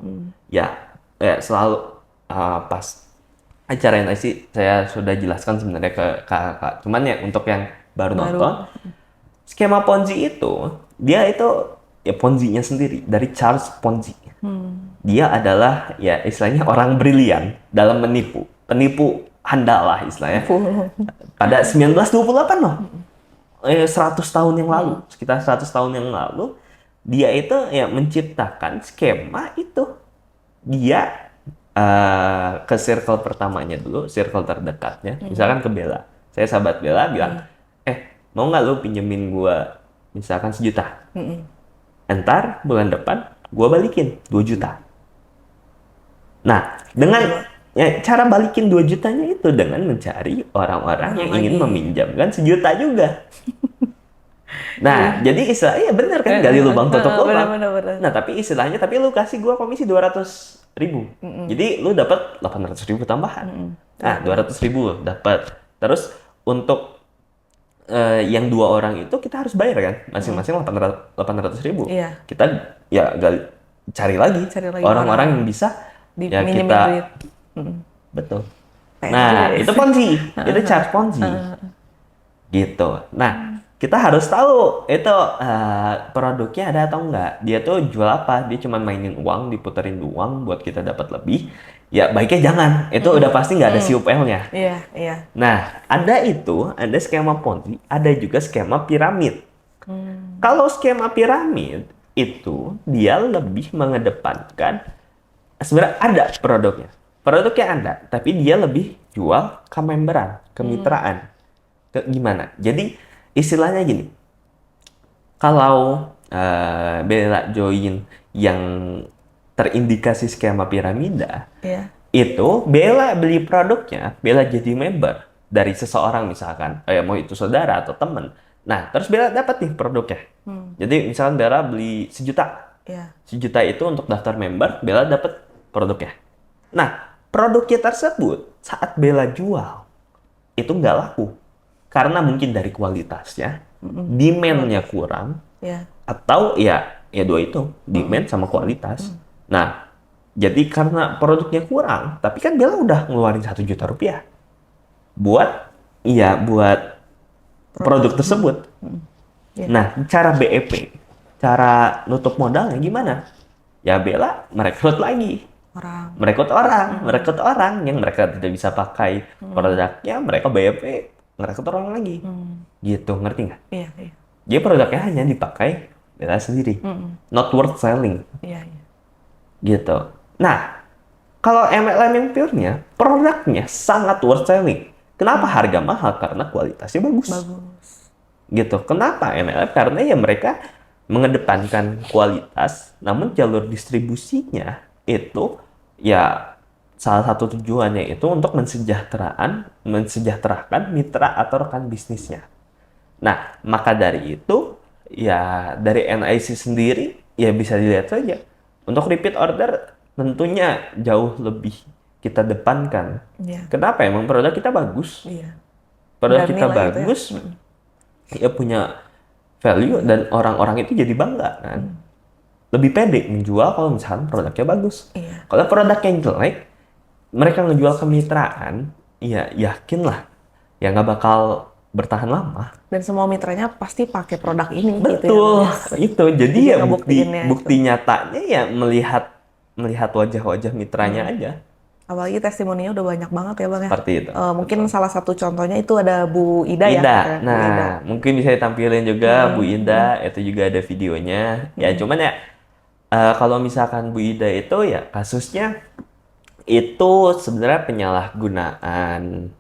ya selalu pas acara NIC saya sudah jelaskan sebenarnya ke kakak. Cuman ya untuk yang baru nonton, skema Ponzi itu, dia itu ya Ponzi-nya sendiri dari Charles Ponzi. Dia adalah ya istilahnya orang brilian dalam menipu, penipu handal lah istilahnya. Pada 1928 loh. 100 tahun yang lalu, sekitar 100 tahun yang lalu, dia itu ya menciptakan skema itu. Dia ke circle pertamanya dulu, circle terdekatnya, misalkan ke Bella. Saya sahabat Bella bilang, mau nggak lu pinjemin gua misalkan 1 juta? Entar bulan depan gua balikin 2 juta. Nah, dengan cara balikin 2 jutanya itu dengan mencari orang-orang yang ingin meminjamkan 1 juta juga. Nah, jadi istilahnya bener kan, gali lubang tutup lubang. Nah, tapi istilahnya, tapi lu kasih gua komisi 200.000. Jadi lu dapat 800.000 tambahan. Nah, 200.000 dapat. Terus untuk yang 2 orang itu kita harus bayar kan, masing-masing 800.000. Iya. Kita ya cari lagi orang-orang yang bisa ya kita duit. betul. Nah, itu Ponzi, itu cara Ponzi. Gitu. Nah, kita harus tahu itu produknya ada atau enggak. Dia tuh jual apa? Dia cuma mainin uang, diputerin uang buat kita dapat lebih. Ya baiknya jangan. Itu udah pasti nggak ada CUPL-nya. Iya, iya. Nah, ada skema Ponzi, ada juga skema piramid. Kalau skema piramid itu dia lebih mengedepankan sebenarnya ada produknya. Produknya ada, tapi dia lebih jual kememberan, kemitraan. Gimana? Jadi istilahnya gini, kalau Bella join yang terindikasi skema piramida, itu Bella beli produknya, Bella jadi member dari seseorang misalkan, mau itu saudara atau teman. Nah, terus Bella dapat nih produknya. Jadi misalkan Bella beli 1 juta. 1 juta itu untuk daftar member, Bella dapat produknya. Nah, produknya tersebut saat Bella jual, itu nggak laku. Karena mungkin dari kualitasnya, demand-nya kurang, atau ya dua itu, demand sama kualitas. Nah, jadi karena produknya kurang, tapi kan Bella udah ngeluarin 1 juta rupiah buat produk tersebut. Nah, cara cara nutup modalnya gimana? Ya Bella merekrut lagi. Orang. Merekrut orang yang mereka tidak bisa pakai produknya, mereka BEP, merekrut orang lagi. Gitu, ngerti nggak? Iya, iya. Jadi produknya hanya dipakai Bella sendiri. Not worth selling. Iya, iya. Gitu. Nah, kalau MLM yang pure-nya, produknya sangat worth selling. Kenapa harga mahal? Karena kualitasnya bagus. Bagus. Gitu. Kenapa MLM? Karena ya mereka mengedepankan kualitas, namun jalur distribusinya itu ya salah satu tujuannya itu untuk mensejahterakan mitra atau rekan bisnisnya. Nah, maka dari itu ya dari NIC sendiri ya bisa dilihat saja. Untuk repeat order tentunya jauh lebih kita depankan. Iya. Kenapa? Emang produk kita bagus. Iya. Produk Berani kita lah gitu ya. bagus, ya punya value dan orang-orang itu jadi bangga kan. Lebih pede menjual kalau misalkan produknya bagus. Iya. Kalau produknya jelek, mereka ngejual kemitraan, ya yakin lah, ya nggak bakal bertahan lama. Dan semua mitranya pasti pakai produk ini gitu ya. Betul, Bang, ya. itu. Jadi Jadi ya ngebuktiinnya bukti nyatanya ya melihat wajah-wajah mitranya aja. Apalagi testimoninya udah banyak banget ya Bang ya. Seperti itu. Mungkin salah satu contohnya itu ada Bu Ida ya. Ida. Ya, Bu Nah, Ida. mungkin bisa ditampilin juga Bu Ida, itu juga ada videonya. Ya, cuman ya kalau misalkan Bu Ida itu ya kasusnya itu sebenarnya penyalahgunaan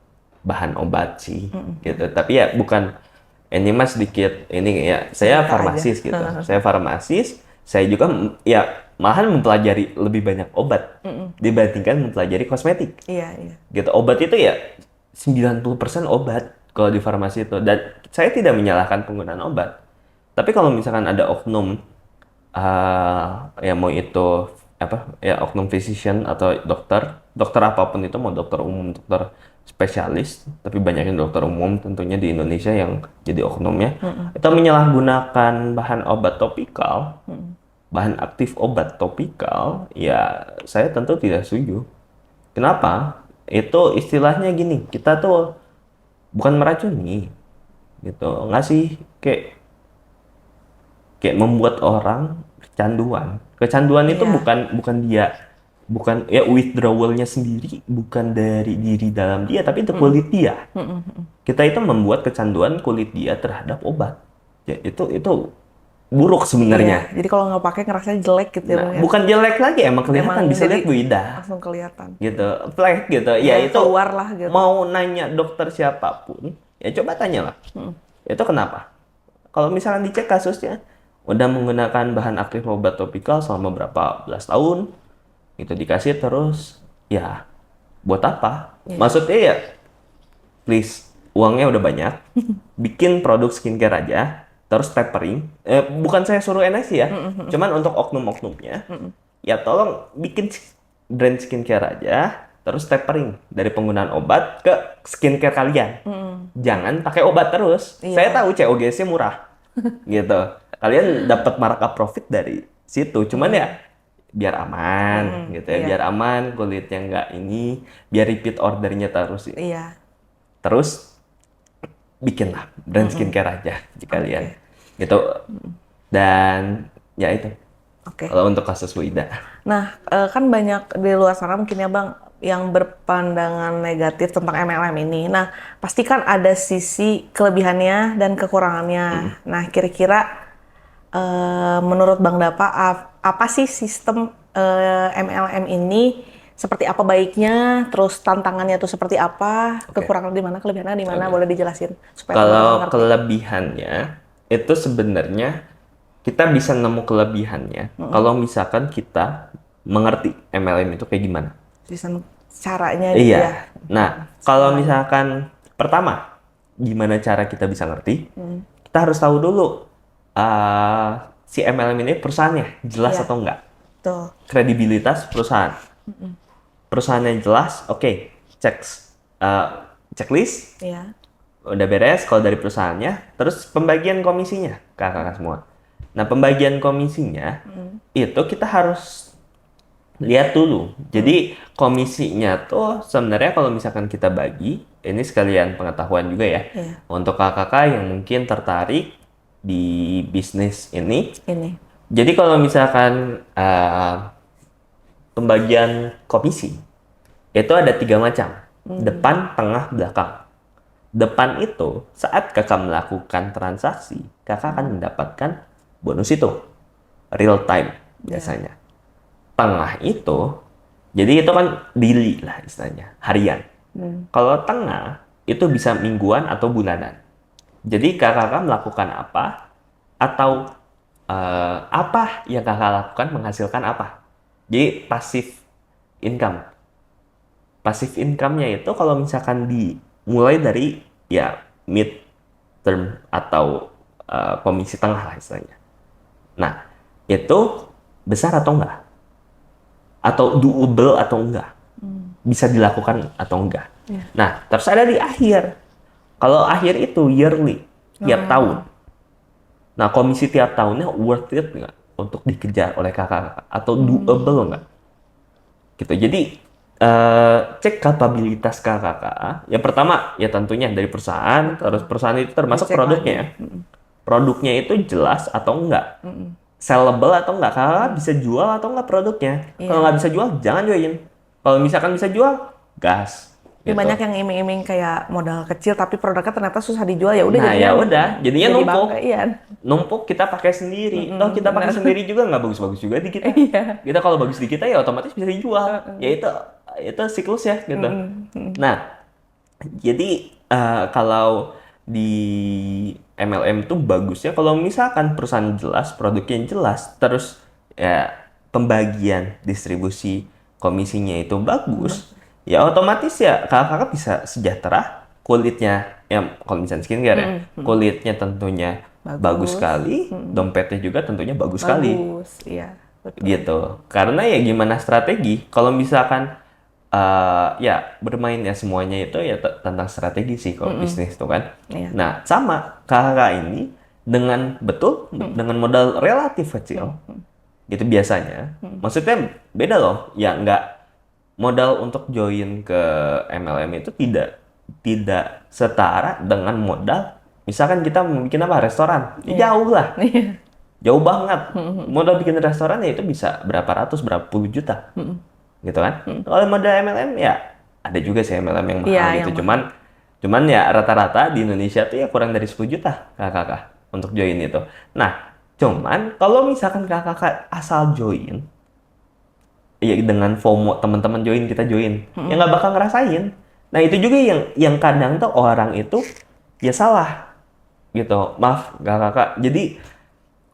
bahan obat sih, gitu. Tapi ya bukan, ini mas sedikit ini ya. Saya Cerita farmasis aja. gitu. Saya farmasis. Saya juga ya malahan mempelajari lebih banyak obat dibandingkan mempelajari kosmetik. Iya, iya. Gitu. Obat itu ya 90% obat kalau di farmasi itu. Dan saya tidak menyalahkan penggunaan obat. Tapi kalau misalkan ada oknum ya mau itu apa ya oknum physician atau dokter apapun itu, mau dokter umum, dokter spesialis, tapi banyaknya dokter umum tentunya di Indonesia yang jadi oknumnya itu menyalahgunakan bahan obat topikal, bahan aktif obat topikal, ya saya tentu tidak setuju. Kenapa? Itu istilahnya gini, kita tuh bukan meracuni gitu, ngasih kayak membuat orang kecanduan. Kecanduan itu Iya. bukan ya withdrawalnya sendiri, bukan dari diri dalam dia, tapi itu kulit dia. Kita itu membuat kecanduan kulit dia terhadap obat. Ya itu buruk sebenarnya. Iya. Jadi kalau nggak pakai ngerasanya jelek gitu ya Nah, Bang ya. bukan jelek lagi, emang kelihatan, Emang bisa jadi lihat Bu Ida. langsung kelihatan. Gitu, flag gitu. Ya, Ya, itu keluar lah gitu. mau nanya dokter siapapun, ya coba tanyalah. Itu kenapa? Kalau misalkan dicek kasusnya, udah menggunakan bahan aktif obat topikal selama berapa belas tahun, itu dikasih terus, ya buat apa? Maksudnya ya, please, uangnya udah banyak, bikin produk skincare aja, terus tapering. Bukan saya suruh NSI ya, cuman untuk oknum-oknumnya, ya tolong bikin brand skincare aja, terus tapering dari penggunaan obat ke skincare kalian. Jangan pakai obat terus. Iya. Saya tahu COGS-nya murah, gitu. Kalian dapat markup profit dari situ. Cuman ya biar aman, gitu ya. iya. Biar aman, kulitnya nggak ini, biar repeat ordernya terus. Iya. Terus bikinlah brand skincare aja jika kalian, gitu. Dan ya itu. Oke. Kalau untuk kasus Bu Ida. Nah, kan banyak di luar sana mungkin ya Bang yang berpandangan negatif tentang MLM ini. Nah, pasti kan ada sisi kelebihannya dan kekurangannya. Nah, kira-kira menurut Bang Dapa apa sih sistem MLM ini? Seperti apa baiknya? Terus tantangannya tuh seperti apa? Kekurangan di mana? Kelebihannya di mana? Boleh dijelasin supaya Kalau teman-teman ngerti. kelebihannya itu sebenarnya kita bisa nemu kelebihannya kalau misalkan kita mengerti MLM itu kayak gimana. Sistem caranya gitu Iya. ya. Nah, kalau misalkan pertama, gimana cara kita bisa ngerti? Kita harus tahu dulu si MLM ini perusahaannya jelas Iya. atau enggak. Tuh. Kredibilitas perusahaan. Perusahaannya jelas, oke, checklist, Iya. udah beres kalau dari perusahaannya. Terus pembagian komisinya, kakak-kakak semua. Nah, pembagian komisinya itu kita harus lihat dulu. Jadi komisinya tuh sebenarnya kalau misalkan kita bagi, ini sekalian pengetahuan juga ya. Iya. Untuk kakak-kakak yang mungkin tertarik di bisnis ini. Ini. Jadi kalau misalkan pembagian komisi itu ada 3 macam, depan, tengah, belakang. Depan itu saat kakak melakukan transaksi, kakak akan mendapatkan bonus itu real time biasanya. Tengah itu, jadi itu kan daily lah istilahnya, harian. Kalau tengah itu bisa mingguan atau bulanan. Jadi kakak melakukan apa atau apa yang kakak lakukan menghasilkan apa. Jadi passive income. Passive income-nya itu kalau misalkan dimulai dari ya mid term atau komisi tengah lah istilahnya. Nah, itu besar atau enggak? Atau doable atau enggak? Bisa dilakukan atau enggak? Nah, terus ada di akhir. Kalau akhir itu yearly, tiap tahun. Nah, komisi tiap tahunnya worth it nggak untuk dikejar oleh kakak atau doable nggak? Gitu. Jadi cek kapabilitas kakak. Yang pertama ya tentunya dari perusahaan. Terus perusahaan itu termasuk Dicek produknya. Ya. Produknya itu jelas atau enggak? Sellable atau enggak? Kakak bisa jual atau enggak produknya? Kalau nggak bisa jual, jangan join. Kalau misalkan bisa jual, gas. Gitu. Banyak yang iming-iming kayak modal kecil tapi produknya ternyata susah dijual, ya udah Nah, jadinya ya udah, jadinya jadi numpuk. bangga, iya. Numpuk kita pakai sendiri. Toh kita pakai sendiri juga nggak bagus-bagus juga di kita. Kita kalau bagus di kita ya otomatis bisa dijual. Ya itu siklus ya gitu. Nah, jadi kalau di MLM itu bagusnya kalau misalkan perusahaan jelas, produknya jelas, terus ya pembagian distribusi komisinya itu bagus, ya otomatis ya kakak bisa sejahtera, kulitnya ya kalau misalnya skincare ya, kulitnya tentunya bagus sekali, dompetnya juga tentunya bagus sekali. Bagus, iya. Betul. Gitu. Karena ya gimana strategi, kalau misalkan ya bermain ya semuanya itu ya tentang strategi sih kalau bisnis itu kan. Iya. Nah, sama kakak ini dengan betul dengan modal relatif kecil. Gitu biasanya. Maksudnya beda loh. Ya nggak modal untuk join ke MLM itu tidak setara dengan modal misalkan kita bikin apa restoran. Ya, jauh lah. Jauh banget. Modal bikin restoran ya itu bisa berapa ratus, berapa puluh juta. Gitu kan. Kalau modal MLM ya ada juga sih MLM yang mahal Iya, gitu. yang Cuman ya rata-rata di Indonesia tuh ya kurang dari 10 juta kakak untuk join itu. Nah, cuman kalau misalkan kakak asal join ya dengan FOMO teman-teman join kita join, ya nggak bakal ngerasain. Nah, itu juga yang kadang tuh orang itu ya salah gitu. Maaf kakak. Jadi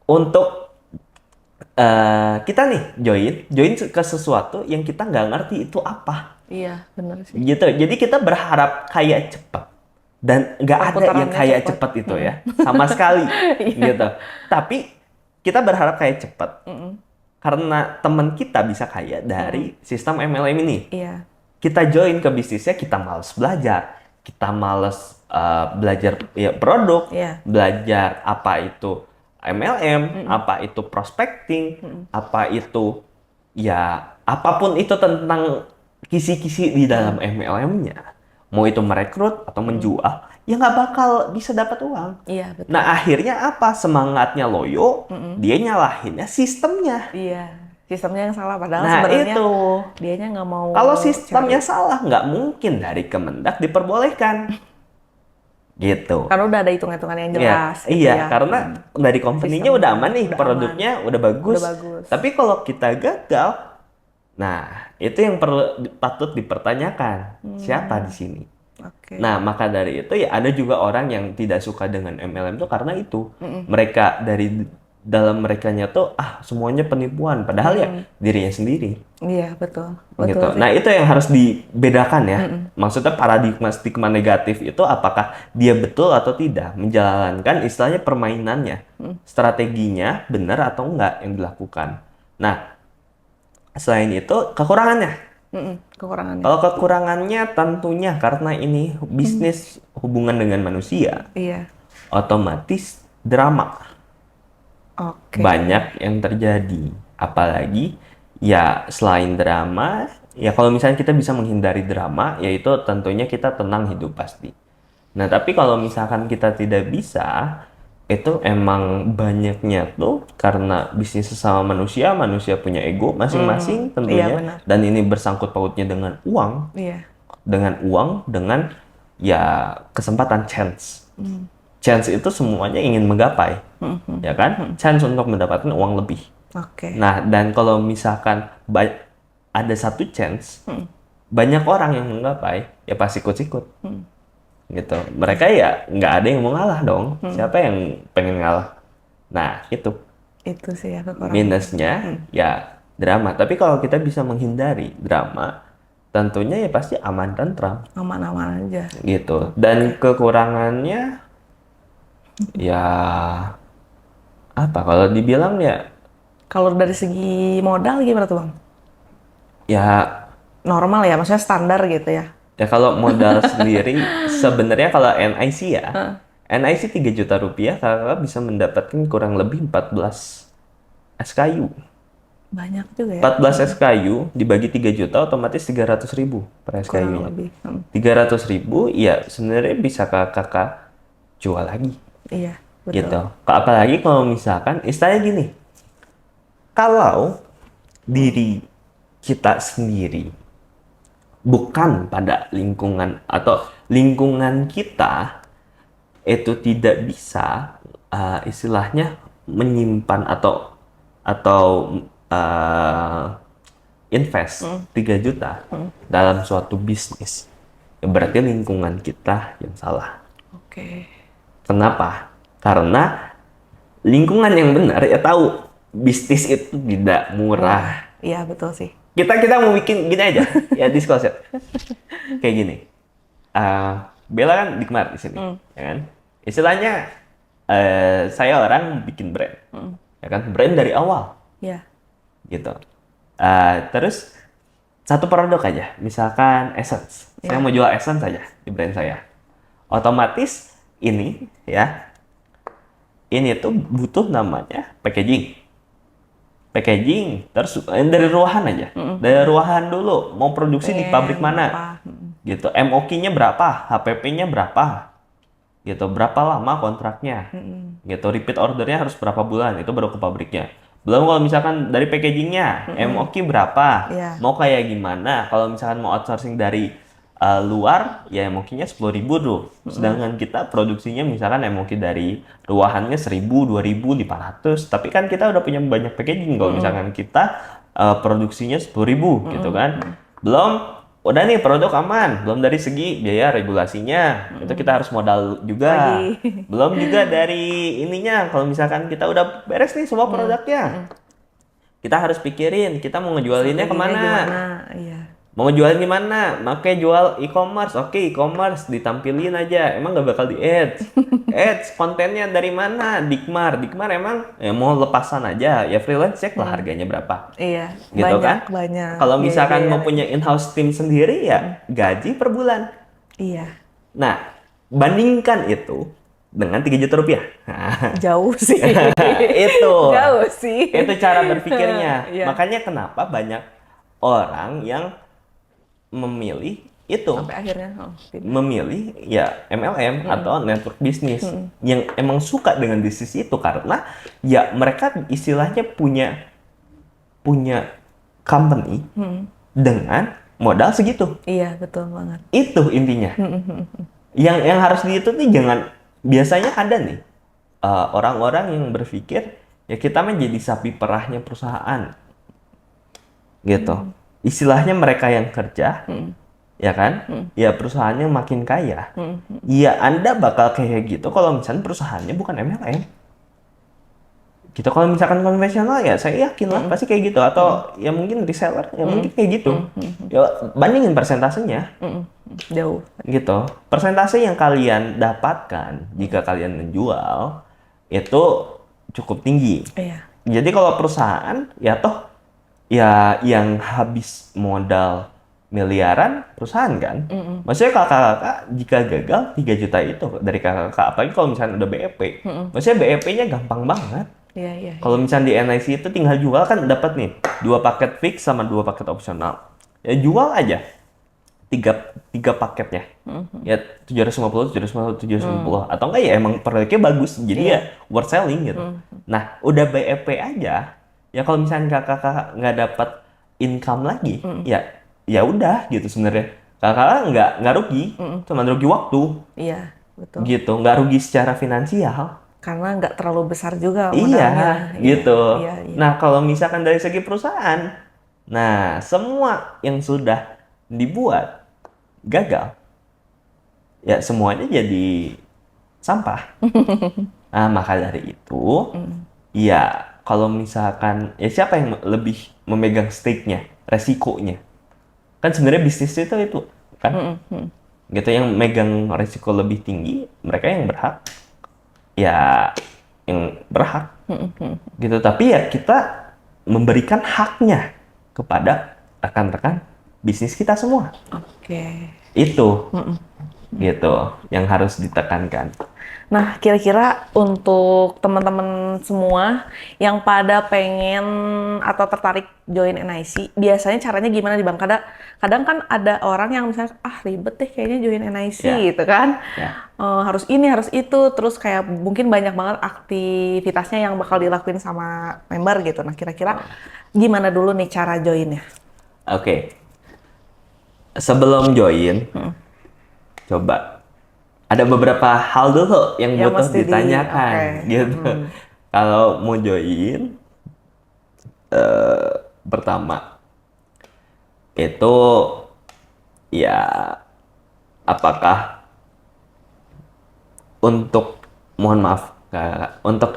untuk kita nih join ke sesuatu yang kita nggak ngerti itu apa. Iya, benar sih. Gitu. Jadi kita berharap kaya cepat dan nggak ada yang kaya cepat itu ya sama sekali gitu. Tapi kita berharap kaya cepat karena teman kita bisa kaya dari sistem MLM ini. Iya. Kita join ke bisnisnya, kita malas belajar, kita malas belajar ya, produk, belajar apa itu MLM, apa itu prospecting, apa itu ya apapun itu tentang kisi-kisi di dalam MLM-nya. Mau itu merekrut atau menjual, ya nggak bakal bisa dapat uang. Iya, betul. Nah, akhirnya apa? Semangatnya loyo, dia nyalahinnya sistemnya. Iya, sistemnya yang salah padahal Nah, sebenarnya itu. dianya nggak mau. Kalau sistemnya salah, nggak mungkin dari Kemendak diperbolehkan. Gitu. Karena udah ada hitung-hitungan yang jelas. Iya, gitu iya, ya. karena dari company-nya udah aman nih, udah produknya udah bagus. Udah bagus. Tapi kalau kita gagal, nah itu yang patut dipertanyakan. Siapa di sini? Oke. Nah, maka dari itu ya ada juga orang yang tidak suka dengan MLM itu karena itu. Mereka dari dalam merekanya tuh semuanya penipuan, padahal ya dirinya sendiri. Iya, betul. Gitu. Betul sih. Nah, itu yang harus dibedakan ya. Maksudnya paradigma stigma negatif itu apakah dia betul atau tidak menjalankan istilahnya permainannya, strateginya benar atau enggak yang dilakukan. Nah, selain itu kekurangannya. Kekurangannya. Kalau kekurangannya tentunya karena ini bisnis hubungan dengan manusia, Iya. otomatis drama. Oke. Banyak yang terjadi. Apalagi ya selain drama, ya kalau misalnya kita bisa menghindari drama, yaitu tentunya kita tenang hidup pasti. Nah, tapi kalau misalkan kita tidak bisa, itu emang banyaknya tuh karena bisnis sesama manusia, manusia punya ego masing-masing tentunya, Iya, benar. dan ini bersangkut pautnya dengan uang, Iya. dengan ya kesempatan, chance. Chance itu semuanya ingin menggapai, ya kan? Chance untuk mendapatkan uang lebih. Oke. Nah, dan kalau misalkan ada satu chance, banyak orang yang menggapai, ya pasti ikut-ikut. Gitu. Mereka ya nggak ada yang mau ngalah dong. Siapa yang pengen ngalah? Nah, itu Itu sih ya kekurangan. minusnya, ya drama. Tapi kalau kita bisa menghindari drama, tentunya ya pasti aman tentram. Aman-aman aja. Gitu. Dan kekurangannya, ya apa? Kalau dibilang ya, Kalau dari segi modal gimana tuh Bang? ya Normal ya, maksudnya standar gitu ya? Ya kalau modal sendiri sebenarnya kalau NIC ya, NIC 3 juta rupiah kakak bisa mendapatkan kurang lebih 14 SKU. Banyak juga ya? 14 SKU dibagi 3 juta otomatis 300.000 per Kurang SKU-nya. lebih. 300.000 ya sebenarnya bisa kakak jual lagi Iya, betul. gitu. Apalagi kalau misalkan istilahnya gini, kalau diri kita sendiri bukan pada lingkungan atau lingkungan kita itu tidak bisa istilahnya menyimpan atau invest 3 juta dalam suatu bisnis, ya berarti lingkungan kita yang salah. Oke. Kenapa? Karena lingkungan yang benar ya tahu bisnis itu tidak murah. Iya, betul sih. Kita mau bikin gini aja, ya disclose ya. Kayak gini. Bella kan dikmat di sini, ya kan? Istilahnya saya orang bikin brand, ya kan? Brand dari awal, Iya. gitu. Terus satu produk aja, misalkan essence. Saya mau jual essence saja di brand saya. Otomatis ini tuh butuh namanya packaging, terus dari ruahan aja, dari ruahan dulu mau produksi di pabrik mana, gitu, MOQ-nya berapa, HPP-nya berapa, gitu, berapa lama kontraknya, gitu, repeat ordernya harus berapa bulan, itu baru ke pabriknya. Belum kalau misalkan dari packagingnya, MOQ berapa, mau kayak gimana, kalau misalkan mau outsourcing dari luar, ya MOQ-nya 10.000 tuh. Sedangkan kita produksinya misalkan MOQ dari ruahannya 1.000, 2.000, 500. Tapi kan kita udah punya banyak packaging. Kalau misalkan kita produksinya 10.000 gitu kan. Belum, udah nih produk aman. Belum dari segi biaya regulasinya. Itu kita harus modal juga. Belum juga dari ininya. Kalau misalkan kita udah beres nih semua produknya. Kita harus pikirin, kita mau ngejualinnya kemana. Iya. Mau jualan gimana? Makanya jual e-commerce. Oke, e-commerce ditampilin aja. Emang gak bakal di ads. Ads kontennya dari mana? Dikmar emang ya mau lepasan aja. Ya freelance cek lah harganya berapa. Iya. Gitu Banyak. Kalau misalkan mau punya in-house team sendiri ya gaji per bulan. Iya. Nah, bandingkan itu dengan 3 juta rupiah. Jauh sih. Itu. Jauh sih. Itu cara berpikirnya. Iya. Makanya kenapa banyak orang yang memilih itu, sampai akhirnya memilih ya MLM atau network bisnis yang emang suka dengan bisnis itu, karena ya mereka istilahnya punya company dengan modal segitu. Iya, betul banget. Itu intinya. Yang harus itu nih, jangan, biasanya ada nih orang-orang yang berpikir ya kita menjadi sapi perahnya perusahaan, gitu. Istilahnya mereka yang kerja, ya kan? Ya perusahaannya makin kaya. Ya Anda bakal kayak gitu kalau misalnya perusahaannya bukan MLM. Gitu. Kalau misalkan konvensional ya saya yakin lah pasti kayak gitu. Atau ya mungkin reseller, ya mungkin kayak gitu. Ya bandingin persentasenya. Jauh. Gitu. Persentase yang kalian dapatkan jika kalian menjual itu cukup tinggi. Iya. Jadi kalau perusahaan ya toh ya yang habis modal miliaran perusahaan kan. Maksudnya kakak-kakak jika gagal 3 juta itu dari kakak-kakak, apalagi kalau misalnya udah BEP. Maksudnya BEP-nya gampang banget. Iya. Kalau misalnya di NIC itu tinggal jual kan dapat nih 2 paket fix sama 2 paket opsional. Ya jual aja. tiga paketnya. Ya 750, 750 atau enggak ya emang produknya bagus jadi ya worth selling gitu. Nah, udah BEP aja ya kalau misalnya kakak nggak dapat income lagi ya ya udah gitu sebenarnya. Kakak nggak rugi, cuma rugi waktu Iya, betul. gitu, nggak rugi secara finansial. Karena nggak terlalu besar juga Iya, modalnya. gitu. Iya, iya. Nah, kalau misalkan dari segi perusahaan, nah semua yang sudah dibuat gagal, ya semuanya jadi sampah. Nah, maka dari itu, ya kalau misalkan, ya siapa yang lebih memegang stake-nya, resikonya? Kan sebenarnya bisnis itu kan, gitu yang megang resiko lebih tinggi, mereka yang berhak, ya yang berhak. Gitu, tapi ya kita memberikan haknya kepada rekan-rekan bisnis kita semua. Oke. Itu gitu yang harus ditekankan. Nah, kira-kira untuk teman-teman semua yang pada pengen atau tertarik join NIC, biasanya caranya gimana nih Bang? Kadang kan ada orang yang misalnya, ribet deh kayaknya join NIC Ya. gitu kan. Ya. Harus ini, harus itu, terus kayak mungkin banyak banget aktivitasnya yang bakal dilakuin sama member gitu. Nah, kira-kira gimana dulu nih cara joinnya? Oke. Sebelum join, coba ada beberapa hal dulu yang Ya butuh mesti ditanyakan oke. gitu. Kalau mau join, pertama itu ya apakah untuk, mohon maaf kakak, untuk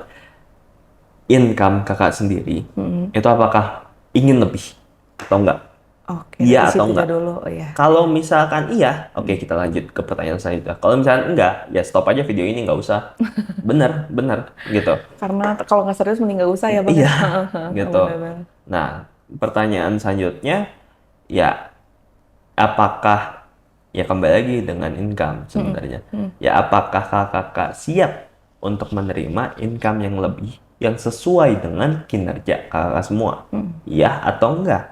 income kakak sendiri itu apakah ingin lebih atau enggak? Oke, Iya dari atau situ aja enggak? dulu. Oh ya. Kalau misalkan iya, oke kita lanjut ke pertanyaan selanjutnya. Kalau misalkan enggak, ya stop aja video ini, nggak usah. Bener gitu. Karena kalau nggak serius mending nggak usah ya Bang. Iya, Ya? gitu. Benar-benar. Nah, pertanyaan selanjutnya, ya apakah, ya kembali lagi dengan income sebenarnya. Ya apakah kakak siap untuk menerima income yang lebih, yang sesuai dengan kinerja kakak semua? Iya atau enggak?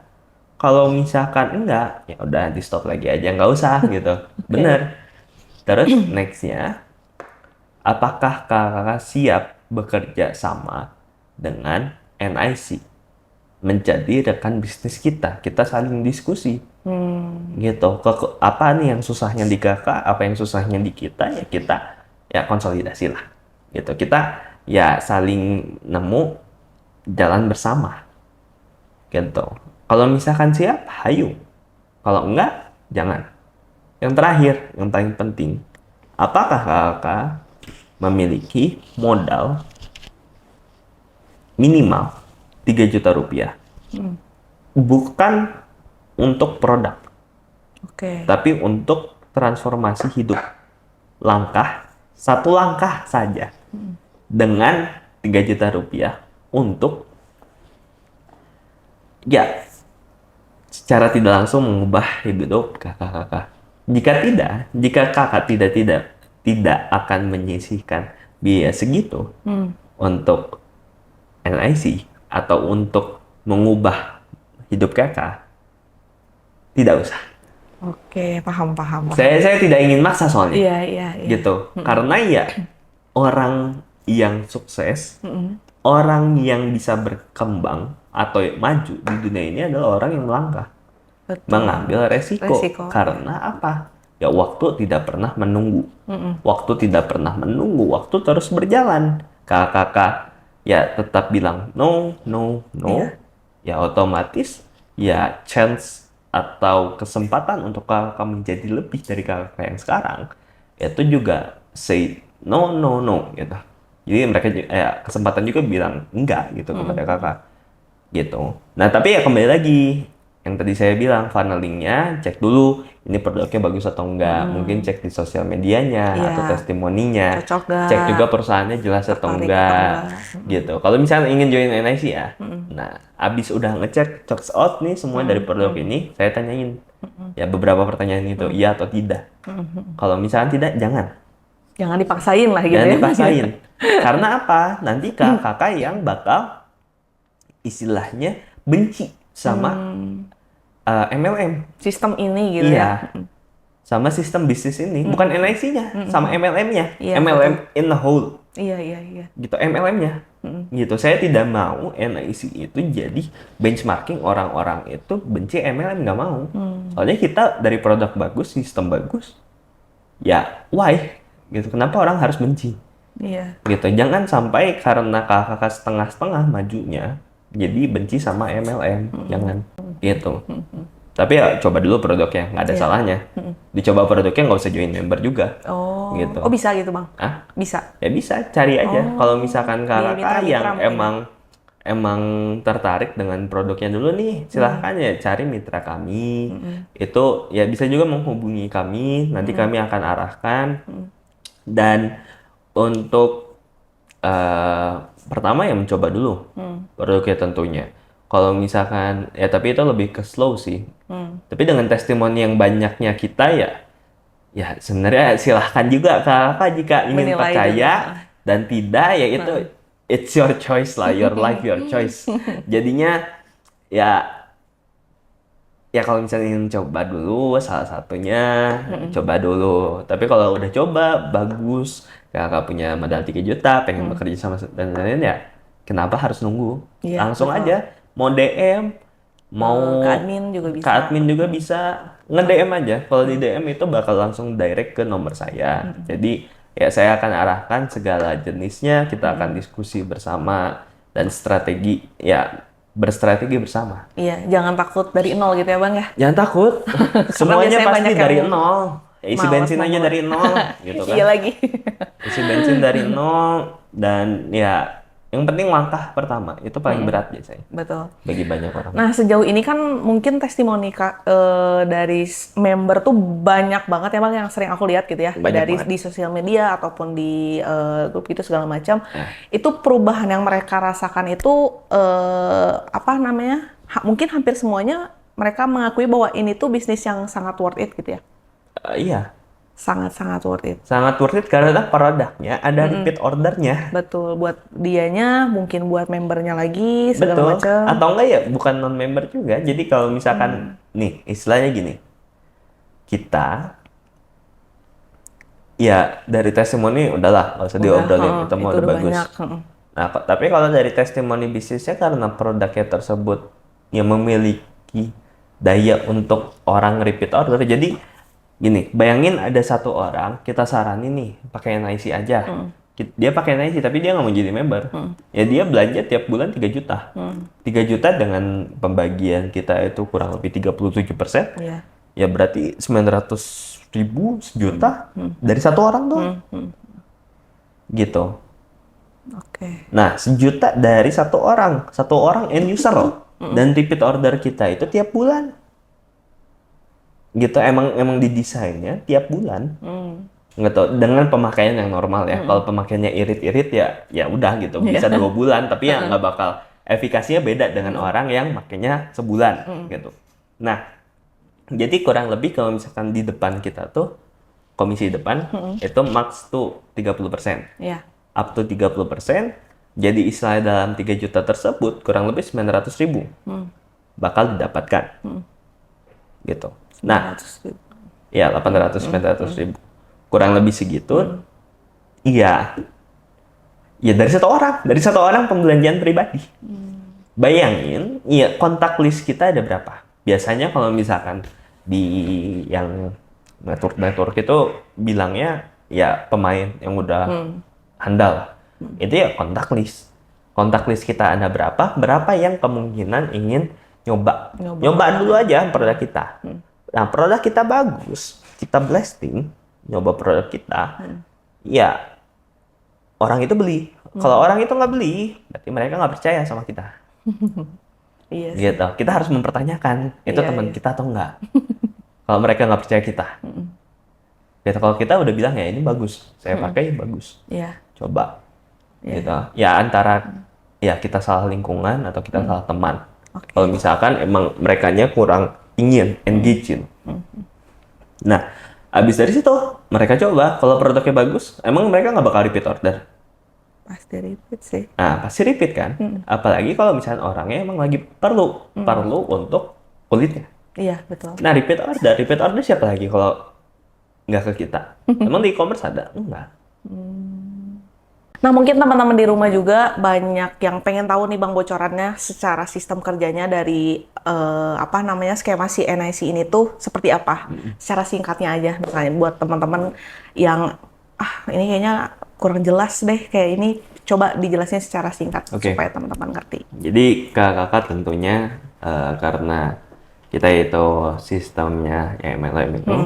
Kalau misalkan enggak, ya udah di stop lagi aja, nggak usah gitu. Bener. Terus nextnya, apakah kakak siap bekerja sama dengan NIC? Menjadi rekan bisnis kita saling diskusi. Gitu. Apa nih yang susahnya di kakak, apa yang susahnya di kita, ya kita ya konsolidasi lah. Gitu. Kita ya saling nemu jalan bersama. Gitu. Kalau misalkan siap, hayu. Kalau enggak, jangan. Yang terakhir, yang paling penting, apakah kakak memiliki modal minimal 3 juta rupiah? Bukan untuk produk, Oke. tapi untuk transformasi hidup. Satu langkah saja. Dengan 3 juta rupiah untuk ya secara tidak langsung mengubah hidup kakak-kakak. Jika kakak tidak akan menyisihkan biaya segitu untuk NIC atau untuk mengubah hidup kakak, tidak usah. Oke, paham. Saya tidak ingin maksa soalnya. Iya. Gitu. Karena ya orang yang sukses, orang yang bisa berkembang atau maju di dunia ini adalah orang yang melangkah. Betul. Mengambil resiko. Resiko. Karena apa? Ya waktu tidak pernah menunggu. Waktu tidak pernah menunggu. Waktu terus berjalan. Kakak ya tetap bilang no. Iya. Ya otomatis ya chance atau kesempatan untuk kakak menjadi lebih dari kakak yang sekarang itu juga say no gitu. Jadi mereka kesempatan juga bilang enggak gitu kepada kakak gitu. Nah tapi ya kembali lagi yang tadi saya bilang, funnelingnya cek dulu ini produknya bagus atau enggak. Mungkin cek di sosial medianya Iya. atau testimoninya. Cocok nggak? Cek juga perusahaannya jelas atau Tertarik enggak. atau enggak. Gitu. Kalau misalnya ingin join NIC ya. Nah, abis udah ngecek checks out nih semua dari produk ini, saya tanyain ya beberapa pertanyaan itu, iya atau tidak. Kalau misalnya tidak, Jangan dipaksain lah gitu jangan ya. dipaksain. Karena apa? Nanti kakak yang bakal istilahnya benci sama MLM. Sistem ini gitu ya. Iya, sama sistem bisnis ini, bukan NIC-nya, sama MLM-nya, Iya, MLM in the whole, Iya. gitu, MLM-nya, gitu. Saya tidak mau NIC itu jadi benchmarking orang-orang itu benci MLM, nggak mau. Soalnya kita dari produk bagus, sistem bagus, ya why, gitu. Kenapa orang harus benci? Iya. Gitu, jangan sampai karena kakak setengah-setengah majunya jadi benci sama MLM, jangan gitu. Tapi ya coba dulu produknya, nggak ada Iya. salahnya. Dicoba produknya, nggak usah join member juga. Oh, Gitu. oh bisa gitu bang? Ah, Bisa. ya bisa, cari aja. Kalau misalkan kakak mitra-mitra yang mungkin. emang tertarik dengan produknya dulu nih, silahkan ya cari mitra kami. Itu ya bisa juga menghubungi kami, nanti kami akan arahkan. Dan untuk pertama ya mencoba dulu produknya tentunya. Kalau misalkan ya, tapi itu lebih ke slow sih. Tapi dengan testimoni yang banyaknya kita ya sebenarnya silahkan juga kakak jika ingin Menilai percaya juga. dan tidak ya itu it's your choice lah, your life your choice. Jadinya ya kalau misalnya ingin coba dulu, salah satunya coba dulu. Tapi kalau udah coba bagus, kakak punya modal 3 juta, pengen bekerja sama dan lain-lain, ya kenapa harus nunggu? Iya, Langsung betul. aja, mau DM, mau Ke admin juga bisa. ke admin juga bisa, nge-DM aja. Kalau di DM itu bakal langsung direct ke nomor saya. Jadi ya saya akan arahkan segala jenisnya, kita akan diskusi bersama dan strategi, ya berstrategi bersama. Iya, jangan takut dari nol gitu ya bang ya. Jangan takut, semuanya biasanya pasti banyak dari yang nol. Ya, isi malas bensin aja memulai. dari nol, gitu kan. Iya lagi. Isi bensin dari nol, dan ya yang penting langkah pertama itu paling berat biasanya Betul. bagi banyak orang. Nah, sejauh ini kan mungkin testimoni dari member tuh banyak banget ya Bang yang sering aku lihat gitu ya. Banyak Dari banget. di sosial media ataupun di grup itu segala macam. Itu perubahan yang mereka rasakan itu apa namanya? Mungkin hampir semuanya mereka mengakui bahwa ini tuh bisnis yang sangat worth it gitu ya. Iya, Sangat-sangat worth it. sangat worth it karena produknya ada repeat ordernya. Betul, buat dianya, mungkin buat membernya lagi, segala Betul. macam. Atau enggak ya bukan non member juga. Jadi kalau misalkan nih istilahnya gini, kita ya dari testimoni udahlah nggak usah diobrolin, itu mah itu udah udah bagus. banyak. Nah, tapi kalau dari testimoni bisnisnya karena produknya tersebut yang memiliki daya untuk orang repeat order. Jadi gini, bayangin ada satu orang kita saranin nih pakai NIC aja. Dia pakai NIC tapi dia nggak mau jadi member. Ya dia belanja tiap bulan 3 juta. 3 juta dengan pembagian kita itu kurang lebih 37%. Iya. Ya berarti 900.000 sejuta dari satu orang tuh. Gitu. Oke. Nah, sejuta dari satu orang end user loh. Dan repeat order kita itu tiap bulan. Gitu, emang didesainnya tiap bulan. Nggak tahu, dengan pemakaian yang normal ya. Kalau pemakaiannya irit-irit ya udah gitu, bisa 2 bulan, tapi ya nggak bakal efikasinya beda dengan orang yang makainya sebulan gitu. Nah, jadi kurang lebih kalau misalkan di depan kita tuh komisi depan itu max tuh 30%. Iya. Up to 30%. Jadi istilahnya dalam 3 juta tersebut kurang lebih 900.000 bakal didapatkan. Gitu. Nah, 900.000. ya 800-900.000 kurang lebih segitu. Iya. Ya dari satu orang pembelanjaan pribadi. Bayangin, ya kontak list kita ada berapa? Biasanya kalau misalkan di yang network itu bilangnya ya pemain yang udah handal. Itu ya kontak list. Kontak list kita ada berapa? Berapa yang kemungkinan ingin nyoba dulu aja produk kita. Nah, produk kita bagus, kita blasting, nyoba produk kita, ya orang itu beli. Kalau orang itu nggak beli, berarti mereka nggak percaya sama kita. Iya sih. Gitu. Kita harus mempertanyakan, itu Iya, teman iya. kita atau enggak. Kalau mereka nggak percaya kita. Gitu. Kalau kita udah bilang ya ini bagus, saya pakai bagus, Iya. coba. Iya. Gitu. Ya antara ya kita salah lingkungan atau kita salah teman. Oke. Kalau misalkan emang merekanya kurang ingin engage-in. Nah, abis dari situ mereka coba, kalau produknya bagus, emang mereka nggak bakal repeat order. Pasti repeat sih. Nah, pasti repeat kan? Apalagi kalau misalnya orangnya emang lagi perlu untuk kulitnya. Iya, betul. Nah, repeat order siapa lagi kalau nggak ke kita. Emang di e-commerce ada? Enggak. Nah, mungkin teman-teman di rumah juga banyak yang pengen tahu nih Bang bocorannya secara sistem kerjanya dari apa namanya skema si NIC ini tuh seperti apa? Secara singkatnya aja, misalnya buat teman-teman yang ini kayaknya kurang jelas deh, kayak ini coba dijelasin secara singkat Oke. supaya teman-teman ngerti. Jadi kakak tentunya karena kita itu sistemnya ya MLM itu,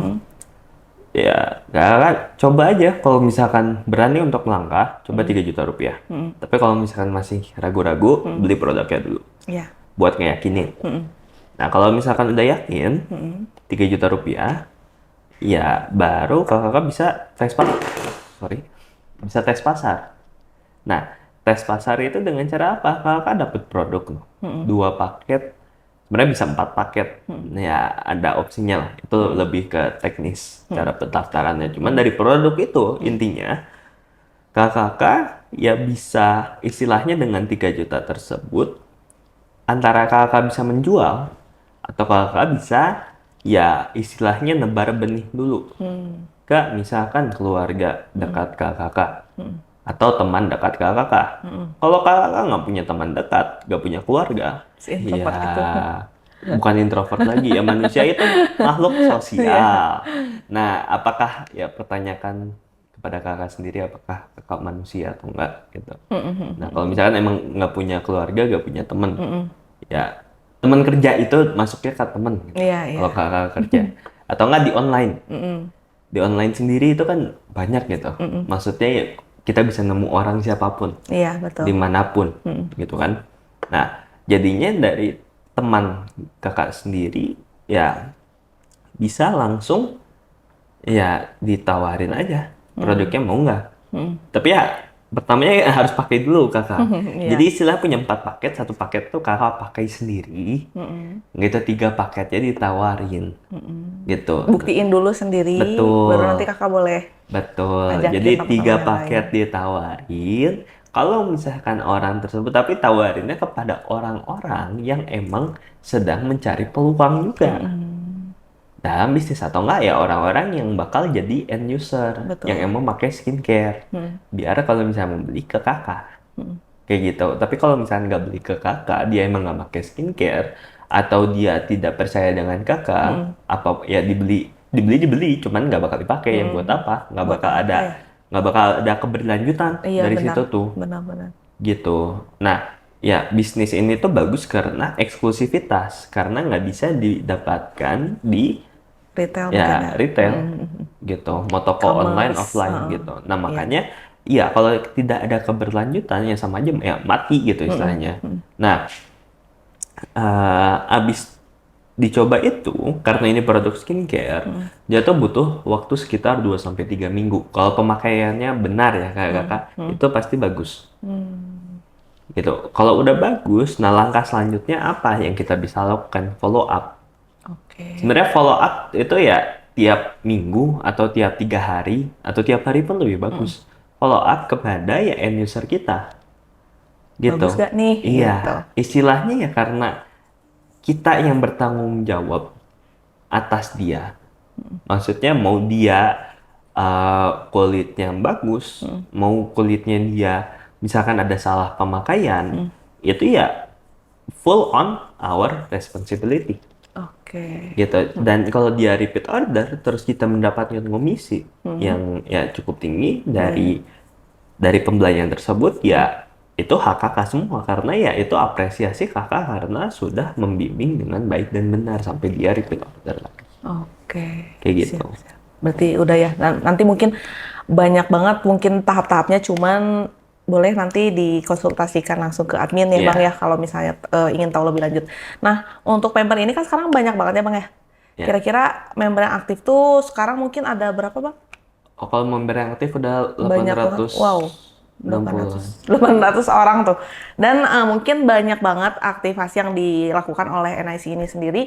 ya kakak coba aja kalau misalkan berani untuk melangkah, coba 3 juta rupiah. Tapi kalau misalkan masih ragu-ragu, beli produknya dulu Iya. buat ngeyakinin. Nah kalau misalkan udah yakin, 3 juta rupiah, ya baru kakak bisa tes pasar. Bisa tes pasar. Nah, tes pasar itu dengan cara apa? Kakak dapat produk loh. 2 paket, sebenarnya bisa 4 paket. Ya, ada opsinya lah. Itu lebih ke teknis cara pendaftarannya. Cuman dari produk itu, intinya, kakak ya bisa istilahnya dengan 3 juta tersebut, antara kakak bisa menjual, atau kakak bisa ya istilahnya nebar benih dulu. Ke misalkan keluarga dekat kakak. Atau teman dekat kakak. Kalau kakak nggak punya teman dekat, nggak punya keluarga, Si introvert itu. bukan introvert lagi ya, manusia itu makhluk sosial. Nah, apakah ya pertanyakan kepada kakak sendiri apakah kakak manusia atau enggak gitu. Nah, kalau misalkan emang nggak punya keluarga, nggak punya teman, ya teman kerja itu masuknya ke teman. Gitu. Iya, iya. Kalau kakak kerja atau enggak di online. Di online sendiri itu kan banyak gitu. Maksudnya ya, kita bisa nemu orang siapapun, Iya, betul. dimanapun, gitu kan. Nah, jadinya dari teman kakak sendiri, ya bisa langsung ya ditawarin aja produknya mau nggak. Tapi ya pertamanya ya harus pakai dulu kakak. Iya. Jadi istilah punya 4 paket, 1 paket tuh kakak pakai sendiri, gitu 3 paketnya ditawarin, gitu. Buktiin dulu sendiri, Betul. baru nanti kakak boleh. Betul, Ajakin jadi teman-teman 3 yang paket ditawarin. Kalau misalkan orang tersebut, tapi tawarinnya kepada orang-orang yang emang sedang mencari peluang juga dalam bisnis atau enggak ya orang-orang yang bakal jadi end user Betul. yang emang pakai skincare. Biar kalau misalnya mau beli ke kakak, kayak gitu. Tapi kalau misalnya nggak beli ke kakak, dia emang nggak pakai skincare atau dia tidak percaya dengan kakak, apa ya dibeli, cuman nggak bakal dipakai. Yang buat apa? Nggak Buat bakal apa ada ya? nggak bakal ada keberlanjutan Iya, dari benar. situ tuh, Benar-benar. gitu. Nah, ya bisnis ini tuh bagus karena eksklusivitas, karena nggak bisa didapatkan di Retail mungkin ya. ya retail, gitu. Mau toko online, Commerce, offline gitu. Nah makanya ya kalau tidak ada keberlanjutan ya sama aja ya mati gitu istilahnya. Nah abis dicoba itu karena ini produk skincare, dia tuh butuh waktu sekitar 2 sampai 3 minggu. Kalau pemakaiannya benar ya kakak, itu pasti bagus. Gitu. Kalau udah bagus, nah langkah selanjutnya apa yang kita bisa lakukan? Follow up. Oke. Sebenarnya follow up itu ya tiap minggu atau tiap 3 hari atau tiap hari pun lebih bagus. Follow up kepada ya end user kita, gitu. Bagus gak nih? Iya, Gitu. istilahnya ya karena kita yang bertanggung jawab atas dia. Maksudnya mau dia kulitnya bagus, mau kulitnya dia misalkan ada salah pemakaian, itu ya full on our responsibility. Oke. Gitu. Dan kalau dia repeat order terus kita mendapatkan komisi yang ya cukup tinggi dari pembelian tersebut, ya itu hak kakak semua karena ya itu apresiasi kakak karena sudah membimbing dengan baik dan benar sampai dia repeat order lagi. Oke. Kayak gitu. Siap. Berarti udah ya. Nanti mungkin banyak banget mungkin tahap-tahapnya, cuman boleh nanti dikonsultasikan langsung ke admin ya Iya. Bang ya kalau misalnya ingin tahu lebih lanjut. Nah, untuk member ini kan sekarang banyak banget ya Bang ya. Iya. Kira-kira member yang aktif tuh sekarang mungkin ada berapa Bang? Oh, kalau member yang aktif udah Banyak banget. 860. Wow. 800 orang tuh. Dan mungkin banyak banget aktivasi yang dilakukan oleh NIC ini sendiri.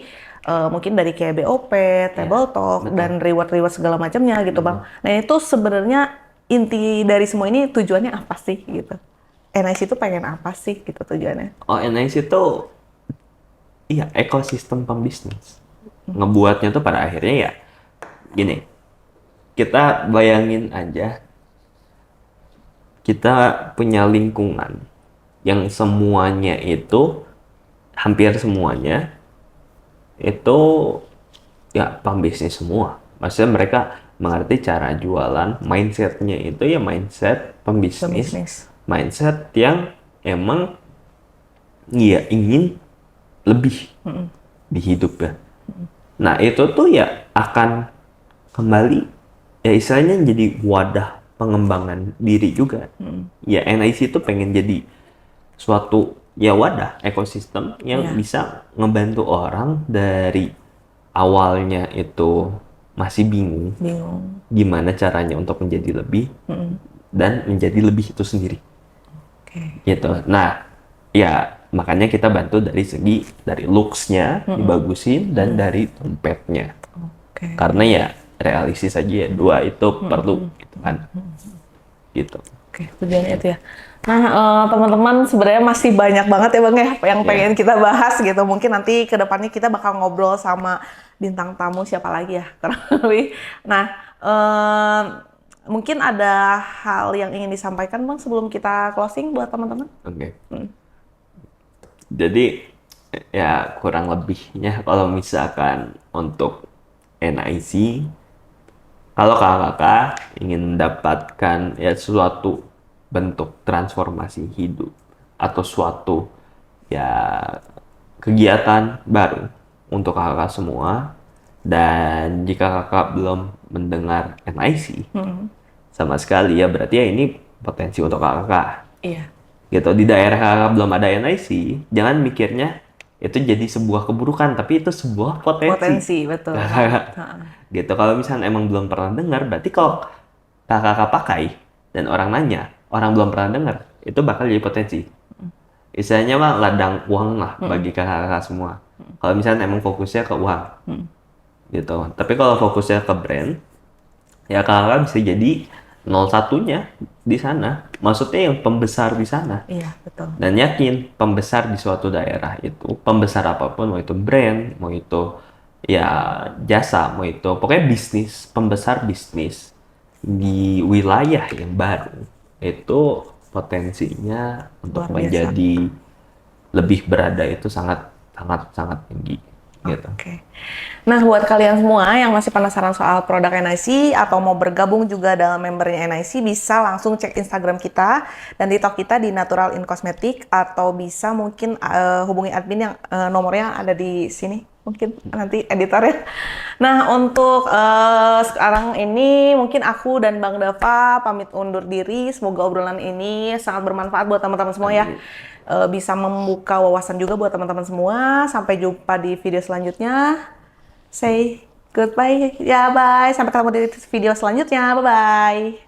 Mungkin dari kayak BOP, Table Talk, betul. dan reward-reward segala macamnya gitu Bang. Nah itu sebenarnya inti dari semua ini tujuannya apa sih gitu? NIC itu pengen apa sih gitu tujuannya? Oh, NIC itu iya ekosistem pembisnis. Ngebuatnya tuh pada akhirnya ya gini. kita bayangin aja, kita punya lingkungan yang semuanya itu, hampir semuanya itu ya pembisnis semua. Maksudnya mereka mengerti cara jualan, mindsetnya itu ya mindset pembisnis, Pembisnis. mindset yang emang ya ingin lebih di hidup ya. Nah itu tuh ya akan kembali ya istilahnya jadi wadah pengembangan diri juga. Ya NIC itu pengen jadi suatu ya wadah ekosistem yang Iya. bisa ngebantu orang dari awalnya itu masih bingung Bingung. gimana caranya untuk menjadi lebih dan menjadi lebih itu sendiri Oke. gitu. Nah ya makanya kita bantu dari looks-nya dibagusin dan dari dompetnya, Oke. karena ya realistis aja ya dua itu perlu gitu kan gitu. Oke, tujuannya itu ya. Nah, teman-teman sebenarnya masih banyak banget ya Bang ya yang pengen kita bahas gitu. Mungkin nanti ke depannya kita bakal ngobrol sama bintang tamu siapa lagi ya kurang lebih. Nah, mungkin ada hal yang ingin disampaikan Bang sebelum kita closing buat teman-teman? Oke. Jadi ya kurang lebihnya kalau misalkan untuk NIC, kalau kakak ingin mendapatkan ya suatu bentuk transformasi hidup atau suatu ya kegiatan baru untuk kakak semua, dan jika kakak belum mendengar NIC sama sekali ya berarti ya ini potensi untuk kakak Iya. gitu. Di daerah kakak belum ada NIC, jangan mikirnya itu jadi sebuah keburukan, tapi itu sebuah Potensi, betul. gitu. Kalau misalnya emang belum pernah dengar, berarti kalau kakak pakai dan orang nanya, orang belum pernah dengar, itu bakal jadi potensi. Istilahnya mah ladang uang lah bagi kakak-kakak semua. Kalau misalnya emang fokusnya ke uang, gitu. Tapi kalau fokusnya ke brand, ya kakak bisa jadi 01-nya di sana. Maksudnya yang pembesar di sana. Iya, betul. Dan yakin pembesar di suatu daerah itu, pembesar apapun, mau itu brand, mau itu ya jasa, mau itu pokoknya bisnis, pembesar bisnis di wilayah yang baru itu potensinya untuk Luar biasa. menjadi lebih berada itu sangat sangat sangat tinggi gitu. Oke. Nah, buat kalian semua yang masih penasaran soal produk NIC atau mau bergabung juga dalam membernya NIC, bisa langsung cek Instagram kita dan TikTok kita di Natural in Cosmetic, atau bisa mungkin hubungi admin yang nomornya ada di sini, mungkin nanti editornya. Nah, untuk sekarang ini mungkin aku dan Bang Dava pamit undur diri. Semoga obrolan ini sangat bermanfaat buat teman-teman semua ya. Bisa membuka wawasan juga buat teman-teman semua. Sampai jumpa di video selanjutnya. Say goodbye ya, bye. Sampai ketemu di video selanjutnya. Bye-bye.